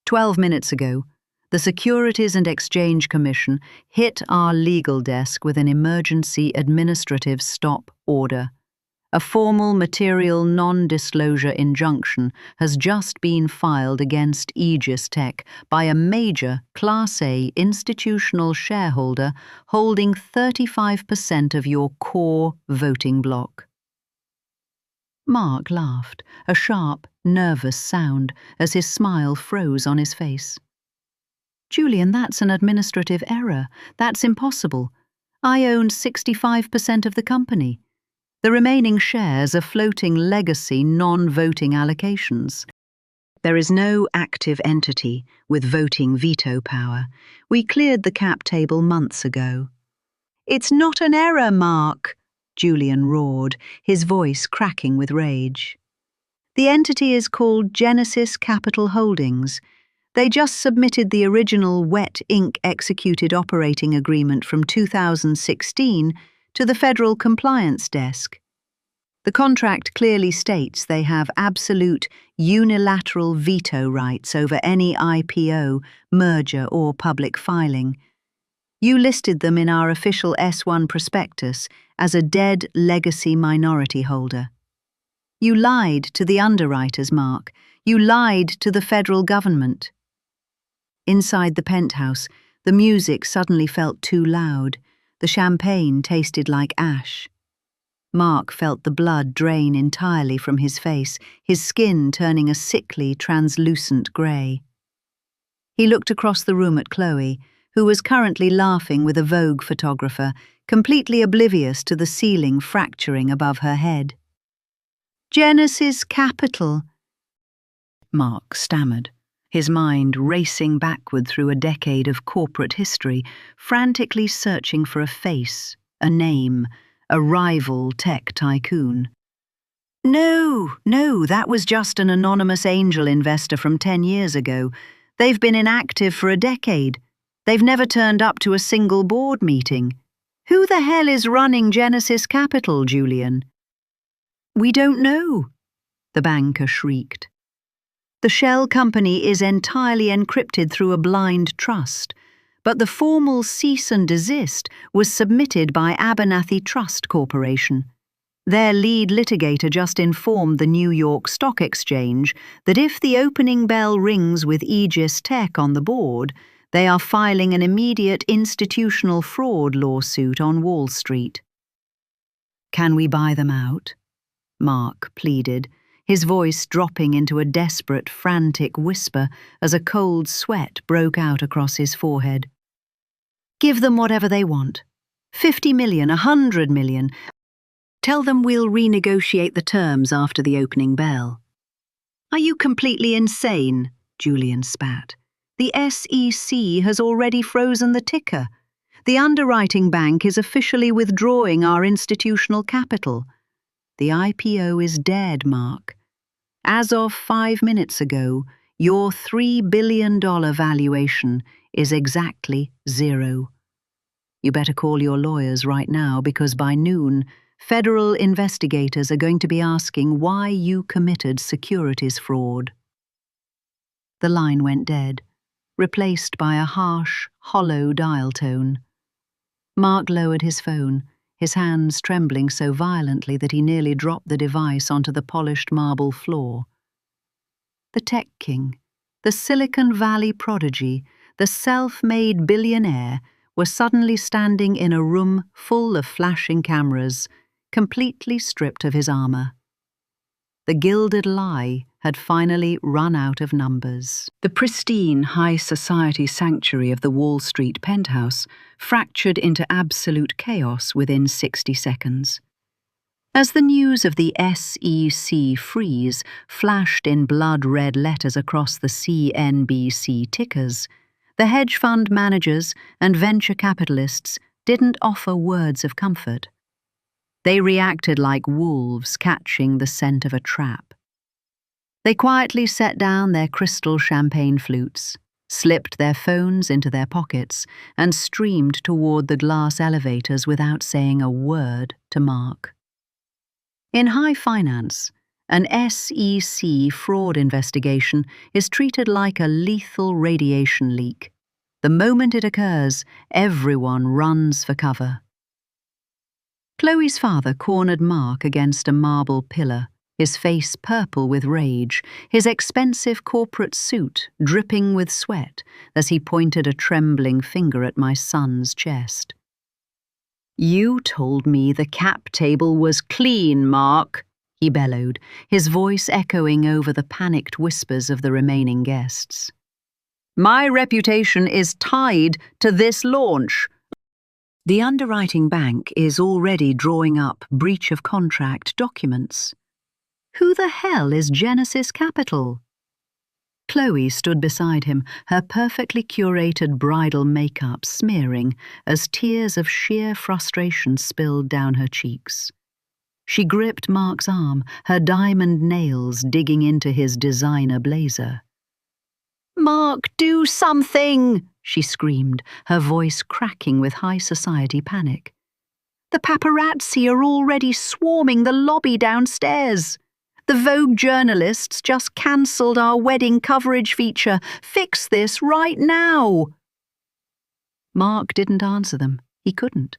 12 minutes ago, the Securities and Exchange Commission hit our legal desk with an emergency administrative stop order. A formal material non-disclosure injunction has just been filed against Aegis Tech by a major Class A institutional shareholder holding 35% of your core voting bloc. Mark laughed, a sharp, nervous sound as his smile froze on his face. "Julian, that's an administrative error. That's impossible. I owned 65% of the company. The remaining shares are floating legacy non-voting allocations. There is no active entity with voting veto power. We cleared the cap table months ago." "It's not an error, Mark," Julian roared, his voice cracking with rage. "The entity is called Genesis Capital Holdings. They just submitted the original wet ink executed operating agreement from 2016 to the Federal Compliance Desk. The contract clearly states they have absolute unilateral veto rights over any IPO, merger, or public filing. You listed them in our official S1 prospectus as a dead legacy minority holder. You lied to the underwriters, Mark. You lied to the federal government." Inside the penthouse, the music suddenly felt too loud. The champagne tasted like ash. Mark felt the blood drain entirely from his face, his skin turning a sickly, translucent grey. He looked across the room at Chloe, who was currently laughing with a Vogue photographer, completely oblivious to the ceiling fracturing above her head. "Genesis Capital," Mark stammered, his mind racing backward through a decade of corporate history, frantically searching for a face, a name, a rival tech tycoon. No, that was just an anonymous angel investor from 10 years ago. They've been inactive for a decade. They've never turned up to a single board meeting. Who the hell is running Genesis Capital, Julian?" "We don't know," the banker shrieked. "The shell company is entirely encrypted through a blind trust, but the formal cease and desist was submitted by Abernathy Trust Corporation. Their lead litigator just informed the New York Stock Exchange that if the opening bell rings with Aegis Tech on the board, they are filing an immediate institutional fraud lawsuit on Wall Street." "Can we buy them out?" Mark pleaded, his voice dropping into a desperate, frantic whisper as a cold sweat broke out across his forehead. "Give them whatever they want. 50 million, 100 million. Tell them we'll renegotiate the terms after the opening bell." "Are you completely insane?" Julian spat. "The SEC has already frozen the ticker. The underwriting bank is officially withdrawing our institutional capital. The IPO is dead, Mark. As of 5 minutes ago, your $3 billion valuation is exactly zero. You better call your lawyers right now because by noon, federal investigators are going to be asking why you committed securities fraud." The line went dead. replaced by a harsh, hollow dial tone. Mark lowered his phone, his hands trembling so violently that he nearly dropped the device onto the polished marble floor. The tech king, the Silicon Valley prodigy, the self-made billionaire, was suddenly standing in a room full of flashing cameras, completely stripped of his armor. The gilded lie had finally run out of numbers. The pristine high society sanctuary of the Wall Street penthouse fractured into absolute chaos within 60 seconds. As the news of the SEC freeze flashed in blood-red letters across the CNBC tickers, the hedge fund managers and venture capitalists didn't offer words of comfort. They reacted like wolves catching the scent of a trap. They quietly set down their crystal champagne flutes, slipped their phones into their pockets, and streamed toward the glass elevators without saying a word to Mark. In high finance, an SEC fraud investigation is treated like a lethal radiation leak. The moment it occurs, everyone runs for cover. Chloe's father cornered Mark against a marble pillar, his face purple with rage, his expensive corporate suit dripping with sweat as he pointed a trembling finger at my son's chest. "You told me the cap table was clean, Mark," he bellowed, his voice echoing over the panicked whispers of the remaining guests. "My reputation is tied to this launch." The underwriting bank is already drawing up breach of contract documents. Who the hell is Genesis Capital? Chloe stood beside him, her perfectly curated bridal makeup smearing as tears of sheer frustration spilled down her cheeks. She gripped Mark's arm, her diamond nails digging into his designer blazer. "Mark, do something!" she screamed, her voice cracking with high society panic. "The paparazzi are already swarming the lobby downstairs. The Vogue journalists just cancelled our wedding coverage feature. Fix this right now!" Mark didn't answer them. He couldn't.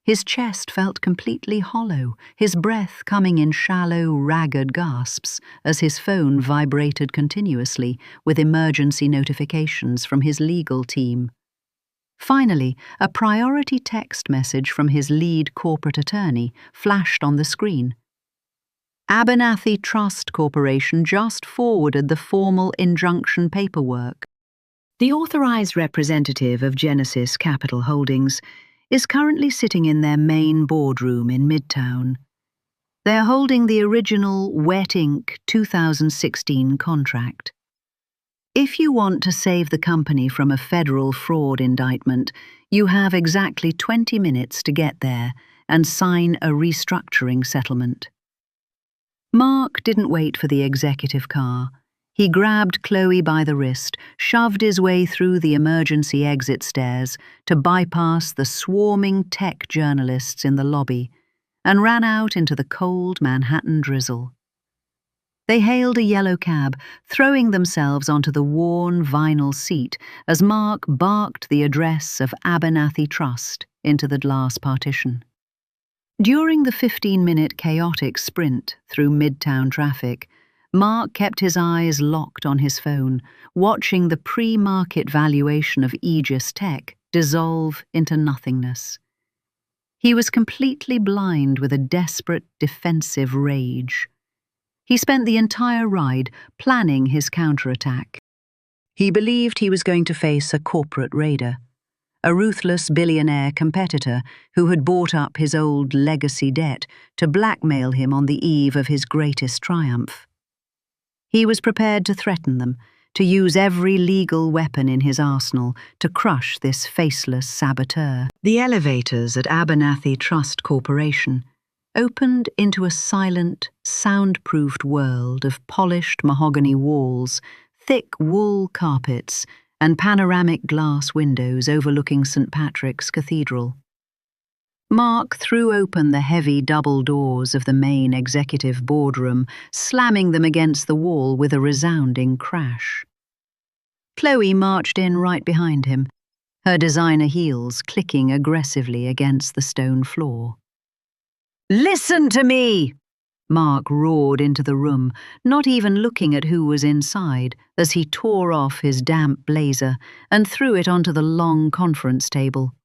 His chest felt completely hollow, his breath coming in shallow, ragged gasps as his phone vibrated continuously with emergency notifications from his legal team. Finally, a priority text message from his lead corporate attorney flashed on the screen. Abernathy Trust Corporation just forwarded the formal injunction paperwork. The authorized representative of Genesis Capital Holdings is currently sitting in their main boardroom in Midtown. They are holding the original Wet Ink 2016 contract. If you want to save the company from a federal fraud indictment, you have exactly 20 minutes to get there and sign a restructuring settlement. Mark didn't wait for the executive car. He grabbed Chloe by the wrist, shoved his way through the emergency exit stairs to bypass the swarming tech journalists in the lobby, and ran out into the cold Manhattan drizzle. They hailed a yellow cab, throwing themselves onto the worn vinyl seat as Mark barked the address of Abernathy Trust into the glass partition. During the 15-minute chaotic sprint through Midtown traffic, Mark kept his eyes locked on his phone, watching the pre-market valuation of Aegis Tech dissolve into nothingness. He was completely blind with a desperate, defensive rage. He spent the entire ride planning his counterattack. He believed he was going to face a corporate raider, a ruthless billionaire competitor who had bought up his old legacy debt to blackmail him on the eve of his greatest triumph. He was prepared to threaten them, to use every legal weapon in his arsenal to crush this faceless saboteur. The elevators at Abernathy Trust Corporation opened into a silent, soundproofed world of polished mahogany walls, thick wool carpets, and panoramic glass windows overlooking St. Patrick's Cathedral. Mark threw open the heavy double doors of the main executive boardroom, slamming them against the wall with a resounding crash. Chloe marched in right behind him, her designer heels clicking aggressively against the stone floor. "Listen to me!" Mark roared into the room, not even looking at who was inside, as he tore off his damp blazer and threw it onto the long conference table.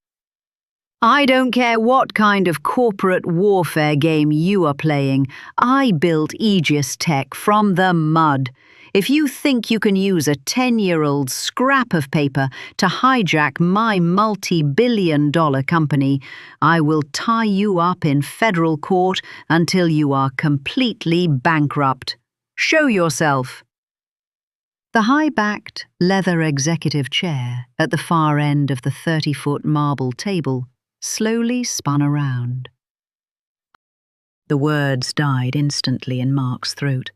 "I don't care what kind of corporate warfare game you are playing. I built Aegis Tech from the mud. If you think you can use a 10-year-old scrap of paper to hijack my multi-billion-dollar company, I will tie you up in federal court until you are completely bankrupt. Show yourself." The high-backed, leather executive chair at the far end of the 30-foot marble table slowly spun around. The words died instantly in Mark's throat.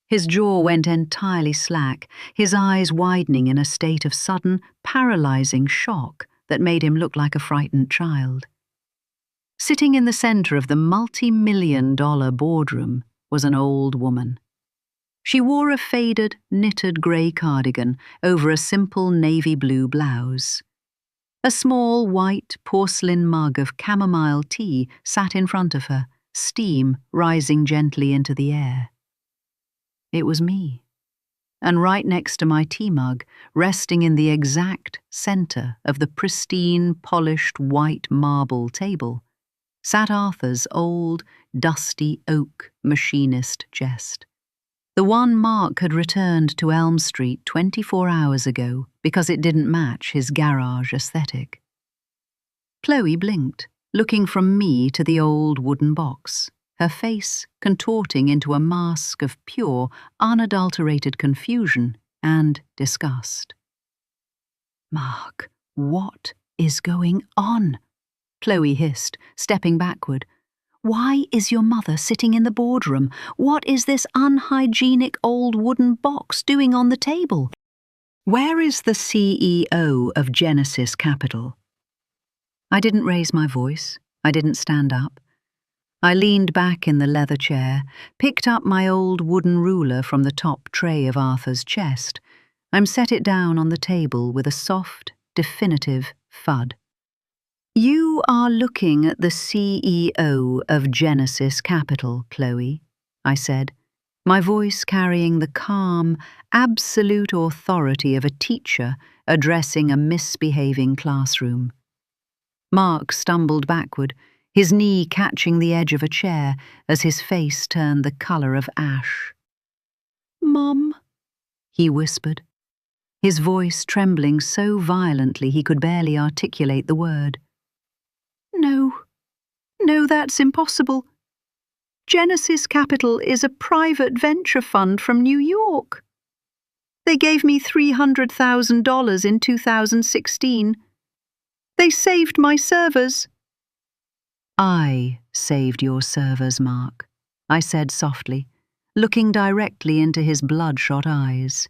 His jaw went entirely slack, his eyes widening in a state of sudden, paralyzing shock that made him look like a frightened child. Sitting in the center of the multi-million-dollar boardroom was an old woman. She wore a faded, knitted grey cardigan over a simple navy blue blouse. A small white porcelain mug of chamomile tea sat in front of her, steam rising gently into the air. It was me, and right next to my tea mug, resting in the exact center of the pristine, polished white marble table, sat Arthur's old, dusty oak machinist chest. The one Mark had returned to Elm Street 24 hours ago because it didn't match his garage aesthetic. Chloe blinked, looking from me to the old wooden box, her face contorting into a mask of pure, unadulterated confusion and disgust. "Mark, what is going on?" Chloe hissed, stepping backward. "Why is your mother sitting in the boardroom? What is this unhygienic old wooden box doing on the table? Where is the CEO of Genesis Capital?" I didn't raise my voice. I didn't stand up. I leaned back in the leather chair, picked up my old wooden ruler from the top tray of Arthur's chest, and set it down on the table with a soft, definitive thud. "You are looking at the CEO of Genesis Capital, Chloe," I said, my voice carrying the calm, absolute authority of a teacher addressing a misbehaving classroom. Mark stumbled backward, his knee catching the edge of a chair as his face turned the color of ash. "Mum," he whispered, his voice trembling so violently he could barely articulate the word. No, that's impossible. Genesis Capital is a private venture fund from New York. They gave me $300,000 in 2016. They saved my servers." "I saved your servers, Mark," I said softly, looking directly into his bloodshot eyes.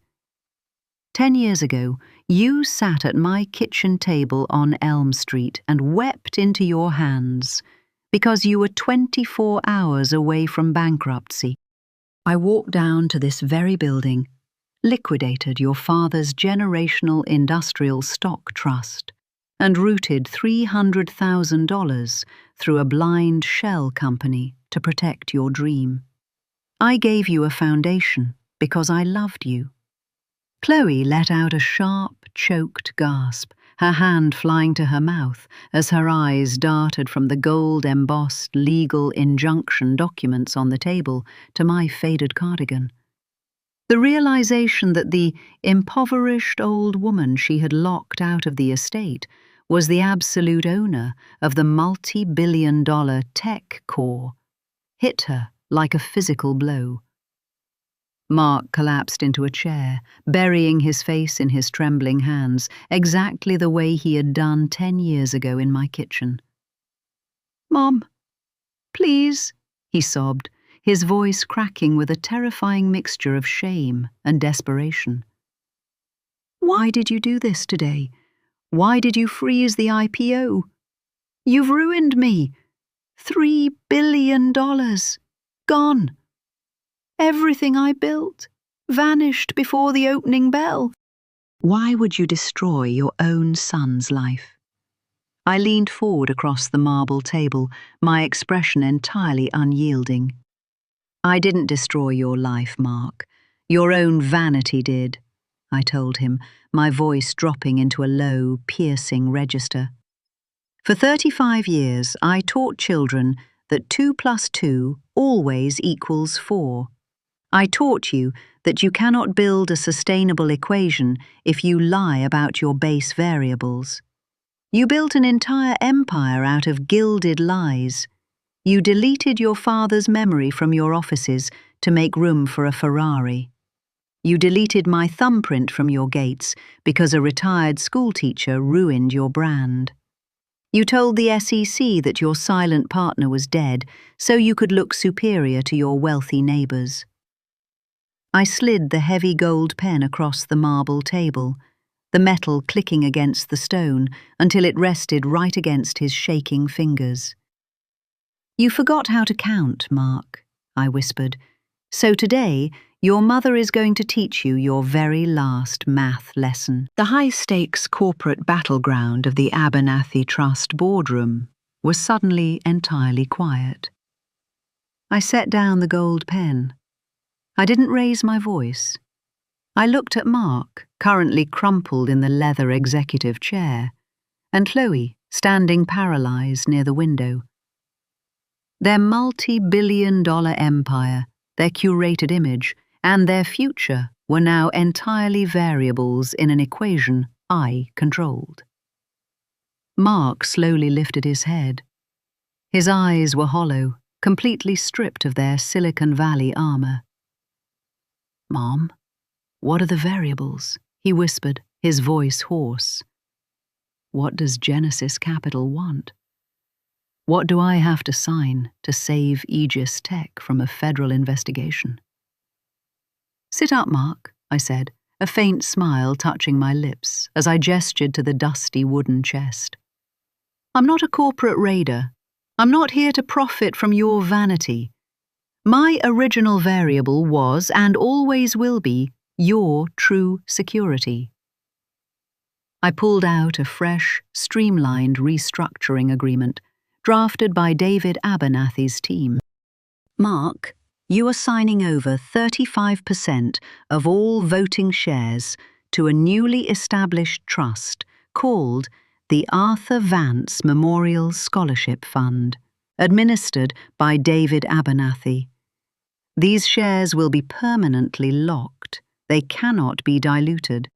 10 years ago, you sat at my kitchen table on Elm Street and wept into your hands because you were 24 hours away from bankruptcy. I walked down to this very building, liquidated your father's generational industrial stock trust, and routed $300,000 through a blind shell company to protect your dream. I gave you a foundation because I loved you." Chloe let out a sharp, choked gasp, her hand flying to her mouth as her eyes darted from the gold-embossed legal injunction documents on the table to my faded cardigan. The realization that the impoverished old woman she had locked out of the estate was the absolute owner of the multi-billion-dollar tech core hit her like a physical blow. Mark collapsed into a chair, burying his face in his trembling hands, exactly the way he had done 10 years ago in my kitchen. "Mom, please," he sobbed, his voice cracking with a terrifying mixture of shame and desperation. "Why did you do this today? Why did you freeze the IPO? You've ruined me. $3 billion. Gone. Everything I built vanished before the opening bell. Why would you destroy your own son's life? I leaned forward across the marble table, my expression entirely unyielding. I didn't destroy your life, Mark. Your own vanity did, I told him, my voice dropping into a low, piercing register. For 35 years, I taught children that 2 + 2 always equals 4. I taught you that you cannot build a sustainable equation if you lie about your base variables. You built an entire empire out of gilded lies. You deleted your father's memory from your offices to make room for a Ferrari. You deleted my thumbprint from your gates because a retired schoolteacher ruined your brand. You told the SEC that your silent partner was dead so you could look superior to your wealthy neighbours. I slid the heavy gold pen across the marble table, the metal clicking against the stone until it rested right against his shaking fingers. You forgot how to count, Mark, I whispered. So today, your mother is going to teach you your very last math lesson. The high-stakes corporate battleground of the Abernathy Trust boardroom was suddenly entirely quiet. I set down the gold pen. I didn't raise my voice. I looked at Mark, currently crumpled in the leather executive chair, and Chloe, standing paralyzed near the window. Their multi-billion-dollar empire, their curated image, and their future were now entirely variables in an equation I controlled. Mark slowly lifted his head. His eyes were hollow, completely stripped of their Silicon Valley armor. "Mom, what are the variables?" he whispered, his voice hoarse. "What does Genesis Capital want? What do I have to sign to save Aegis Tech from a federal investigation?" "Sit up, Mark," I said, a faint smile touching my lips as I gestured to the dusty wooden chest. "I'm not a corporate raider. I'm not here to profit from your vanity. My original variable was, and always will be, your true security." I pulled out a fresh, streamlined restructuring agreement, drafted by David Abernathy's team. "Mark, you are signing over 35% of all voting shares to a newly established trust called the Arthur Vance Memorial Scholarship Fund, administered by David Abernathy. These shares will be permanently locked. They cannot be diluted.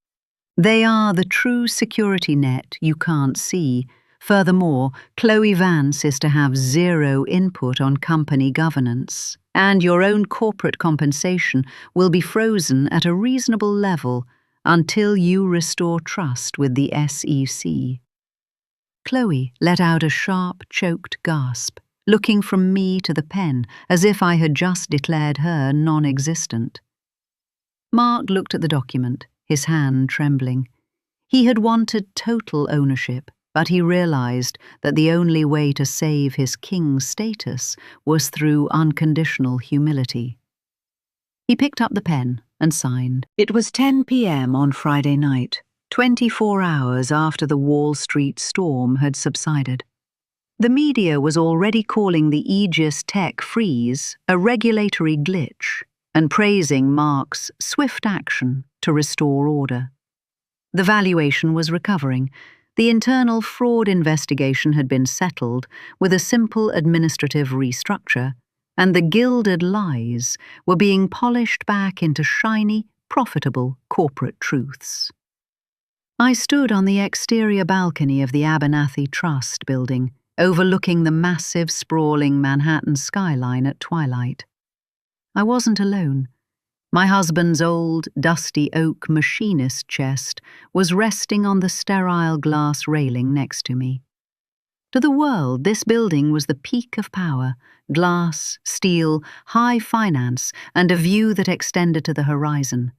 They are the true security net you can't see. Furthermore, Chloe Vance is to have zero input on company governance, and your own corporate compensation will be frozen at a reasonable level until you restore trust with the SEC. Chloe let out a sharp, choked gasp, looking from me to the pen as if I had just declared her non-existent. Mark looked at the document, his hand trembling. He had wanted total ownership, but he realized that the only way to save his king status was through unconditional humility. He picked up the pen and signed. It was 10 p.m. on Friday night, 24 hours after the Wall Street storm had subsided. The media was already calling the Aegis Tech freeze a regulatory glitch and praising Mark's swift action to restore order. The valuation was recovering. The internal fraud investigation had been settled with a simple administrative restructure, and the gilded lies were being polished back into shiny, profitable corporate truths. I stood on the exterior balcony of the Abernathy Trust building, overlooking the massive, sprawling Manhattan skyline at twilight. I wasn't alone. My husband's old, dusty oak machinist chest was resting on the sterile glass railing next to me. To the world, this building was the peak of power: glass, steel, high finance, and a view that extended to the horizon.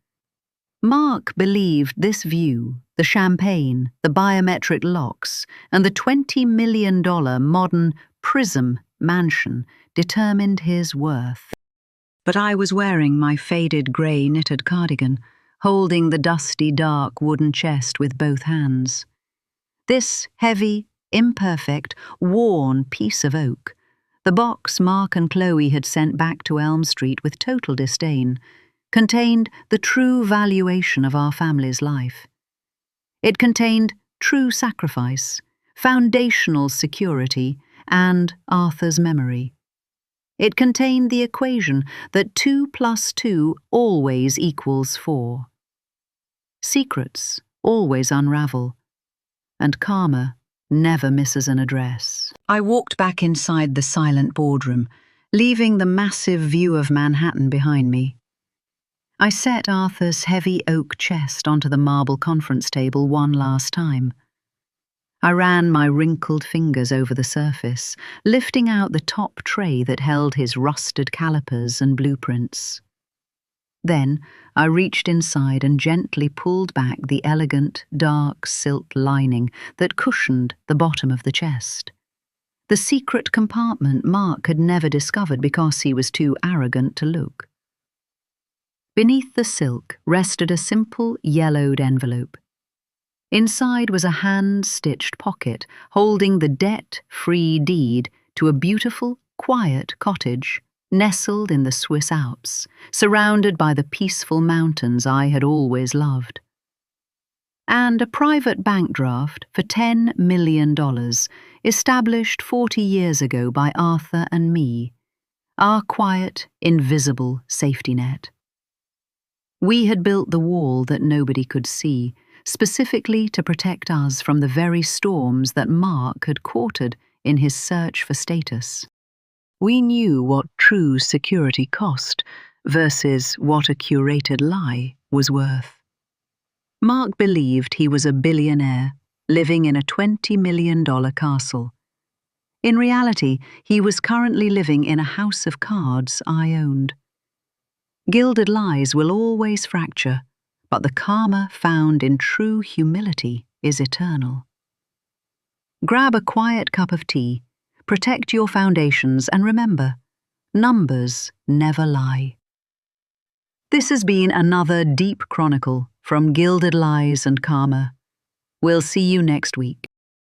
Mark believed this view, the champagne, the biometric locks, and the $20 million modern Prism mansion determined his worth. But I was wearing my faded grey knitted cardigan, holding the dusty, dark wooden chest with both hands. This heavy, imperfect, worn piece of oak, the box Mark and Chloe had sent back to Elm Street with total disdain, contained the true valuation of our family's life. It contained true sacrifice, foundational security, and Arthur's memory. It contained the equation that 2 + 2 always equals 4. Secrets always unravel, and karma never misses an address. I walked back inside the silent boardroom, leaving the massive view of Manhattan behind me. I set Arthur's heavy oak chest onto the marble conference table one last time. I ran my wrinkled fingers over the surface, lifting out the top tray that held his rusted calipers and blueprints. Then I reached inside and gently pulled back the elegant, dark silk lining that cushioned the bottom of the chest. The secret compartment Mark had never discovered because he was too arrogant to look. Beneath the silk rested a simple, yellowed envelope. Inside was a hand-stitched pocket holding the debt-free deed to a beautiful, quiet cottage nestled in the Swiss Alps, surrounded by the peaceful mountains I had always loved. And a private bank draft for $10 million, established 40 years ago by Arthur and me, our quiet, invisible safety net. We had built the wall that nobody could see, specifically to protect us from the very storms that Mark had courted in his search for status. We knew what true security cost versus what a curated lie was worth. Mark believed he was a billionaire living in a $20 million castle. In reality, he was currently living in a house of cards I owned. Gilded lies will always fracture, but the karma found in true humility is eternal. Grab a quiet cup of tea, protect your foundations, and remember, numbers never lie. This has been another deep chronicle from Gilded Lies and Karma. We'll see you next week.